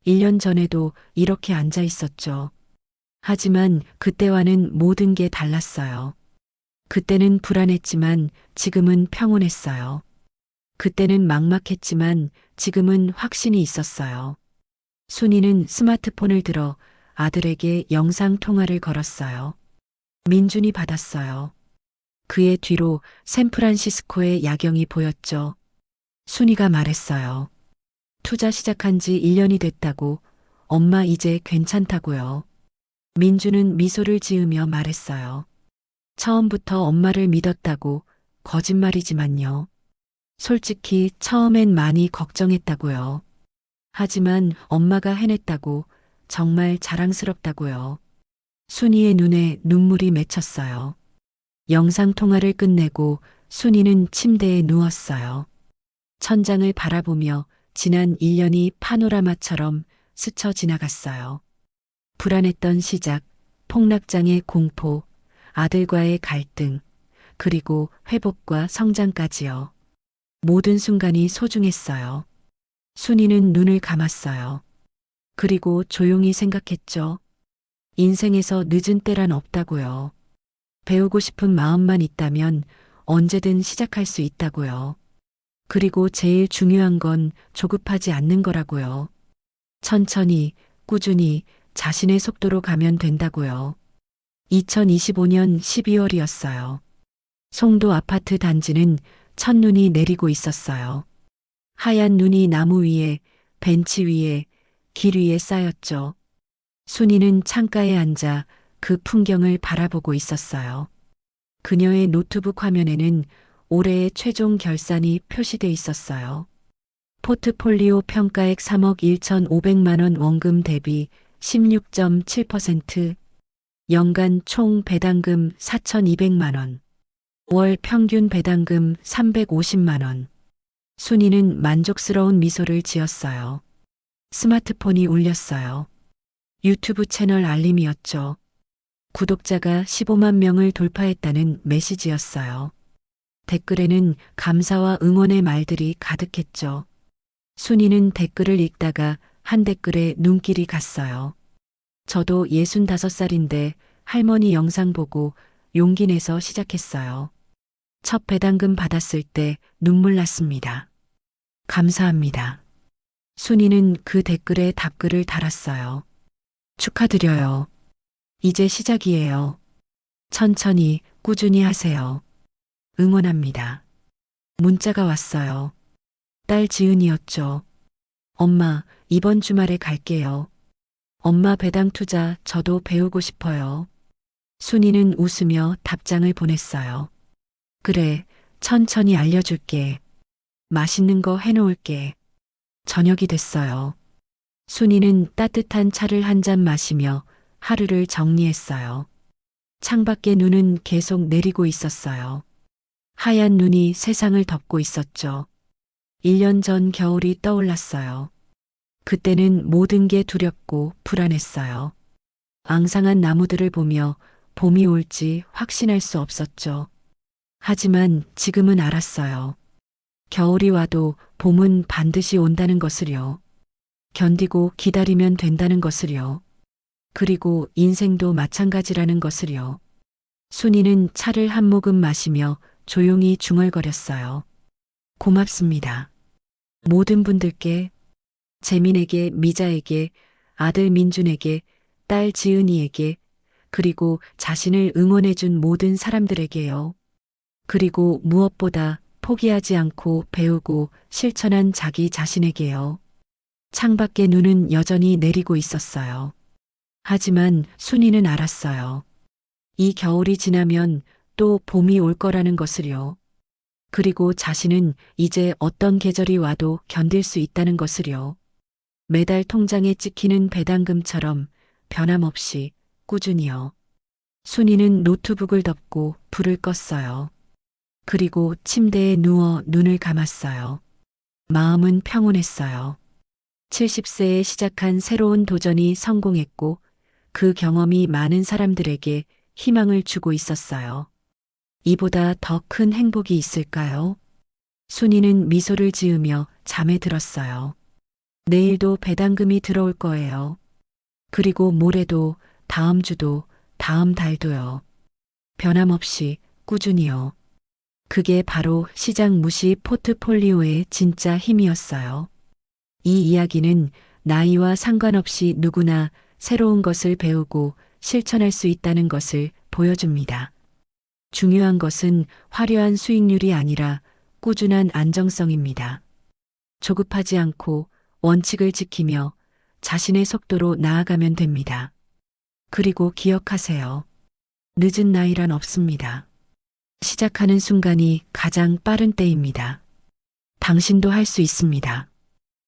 1년 전에도 이렇게 앉아 있었죠. 하지만 그때와는 모든 게 달랐어요. 그때는 불안했지만 지금은 평온했어요. 그때는 막막했지만 지금은 확신이 있었어요. 순이는 스마트폰을 들어 아들에게 영상 통화를 걸었어요. 민준이 받았어요. 그의 뒤로 샌프란시스코의 야경이 보였죠. 순이가 말했어요. 투자 시작한 지 1년이 됐다고, 엄마 이제 괜찮다고요. 민준은 미소를 지으며 말했어요. 처음부터 엄마를 믿었다고, 거짓말이지만요. 솔직히 처음엔 많이 걱정했다고요. 하지만 엄마가 해냈다고, 정말 자랑스럽다고요. 순이의 눈에 눈물이 맺혔어요. 영상 통화를 끝내고 순이는 침대에 누웠어요. 천장을 바라보며 지난 1년이 파노라마처럼 스쳐 지나갔어요. 불안했던 시작, 폭락장의 공포, 아들과의 갈등, 그리고 회복과 성장까지요. 모든 순간이 소중했어요. 순이는 눈을 감았어요. 그리고 조용히 생각했죠. 인생에서 늦은 때란 없다고요. 배우고 싶은 마음만 있다면 언제든 시작할 수 있다고요. 그리고 제일 중요한 건 조급하지 않는 거라고요. 천천히, 꾸준히 자신의 속도로 가면 된다고요. 2025년 12월이었어요. 송도 아파트 단지는 첫눈이 내리고 있었어요. 하얀 눈이 나무 위에, 벤치 위에, 길 위에 쌓였죠. 순이는 창가에 앉아 그 풍경을 바라보고 있었어요. 그녀의 노트북 화면에는 올해의 최종 결산이 표시돼 있었어요. 포트폴리오 평가액 3억 1,500만 원, 원금 대비 16.7%, 연간 총 배당금 4,200만 원, 월 평균 배당금 350만 원. 순이는 만족스러운 미소를 지었어요. 스마트폰이 울렸어요. 유튜브 채널 알림이었죠. 구독자가 15만 명을 돌파했다는 메시지였어요. 댓글에는 감사와 응원의 말들이 가득했죠. 순이는 댓글을 읽다가 한 댓글에 눈길이 갔어요. 저도 65살인데 할머니 영상 보고 용기 내서 시작했어요. 첫 배당금 받았을 때 눈물 났습니다. 감사합니다. 순이는 그 댓글에 답글을 달았어요. 축하드려요. 이제 시작이에요. 천천히, 꾸준히 하세요. 응원합니다. 문자가 왔어요. 딸 지은이었죠. 엄마, 이번 주말에 갈게요. 엄마 배당 투자 저도 배우고 싶어요. 순이는 웃으며 답장을 보냈어요. 그래, 천천히 알려줄게. 맛있는 거 해놓을게. 저녁이 됐어요. 순이는 따뜻한 차를 한 잔 마시며 하루를 정리했어요. 창밖에 눈은 계속 내리고 있었어요. 하얀 눈이 세상을 덮고 있었죠. 1년 전 겨울이 떠올랐어요. 그때는 모든 게 두렵고 불안했어요. 앙상한 나무들을 보며 봄이 올지 확신할 수 없었죠. 하지만 지금은 알았어요. 겨울이 와도 봄은 반드시 온다는 것을요. 견디고 기다리면 된다는 것을요. 그리고 인생도 마찬가지라는 것을요. 순이는 차를 한 모금 마시며 조용히 중얼거렸어요. 고맙습니다. 모든 분들께, 재민에게, 미자에게, 아들 민준에게, 딸 지은이에게, 그리고 자신을 응원해준 모든 사람들에게요. 그리고 무엇보다 포기하지 않고 배우고 실천한 자기 자신에게요. 창밖에 눈은 여전히 내리고 있었어요. 하지만 순이는 알았어요. 이 겨울이 지나면 또 봄이 올 거라는 것을요. 그리고 자신은 이제 어떤 계절이 와도 견딜 수 있다는 것을요. 매달 통장에 찍히는 배당금처럼 변함없이 꾸준히요. 순이는 노트북을 덮고 불을 껐어요. 그리고 침대에 누워 눈을 감았어요. 마음은 평온했어요. 70세에 시작한 새로운 도전이 성공했고 그 경험이 많은 사람들에게 희망을 주고 있었어요. 이보다 더 큰 행복이 있을까요? 순이는 미소를 지으며 잠에 들었어요. 내일도 배당금이 들어올 거예요. 그리고 모레도, 다음 주도, 다음 달도요. 변함없이 꾸준히요. 그게 바로 시장 무시 포트폴리오의 진짜 힘이었어요. 이 이야기는 나이와 상관없이 누구나 새로운 것을 배우고 실천할 수 있다는 것을 보여줍니다. 중요한 것은 화려한 수익률이 아니라 꾸준한 안정성입니다. 조급하지 않고 원칙을 지키며 자신의 속도로 나아가면 됩니다. 그리고 기억하세요. 늦은 나이란 없습니다. 시작하는 순간이 가장 빠른 때입니다. 당신도 할 수 있습니다.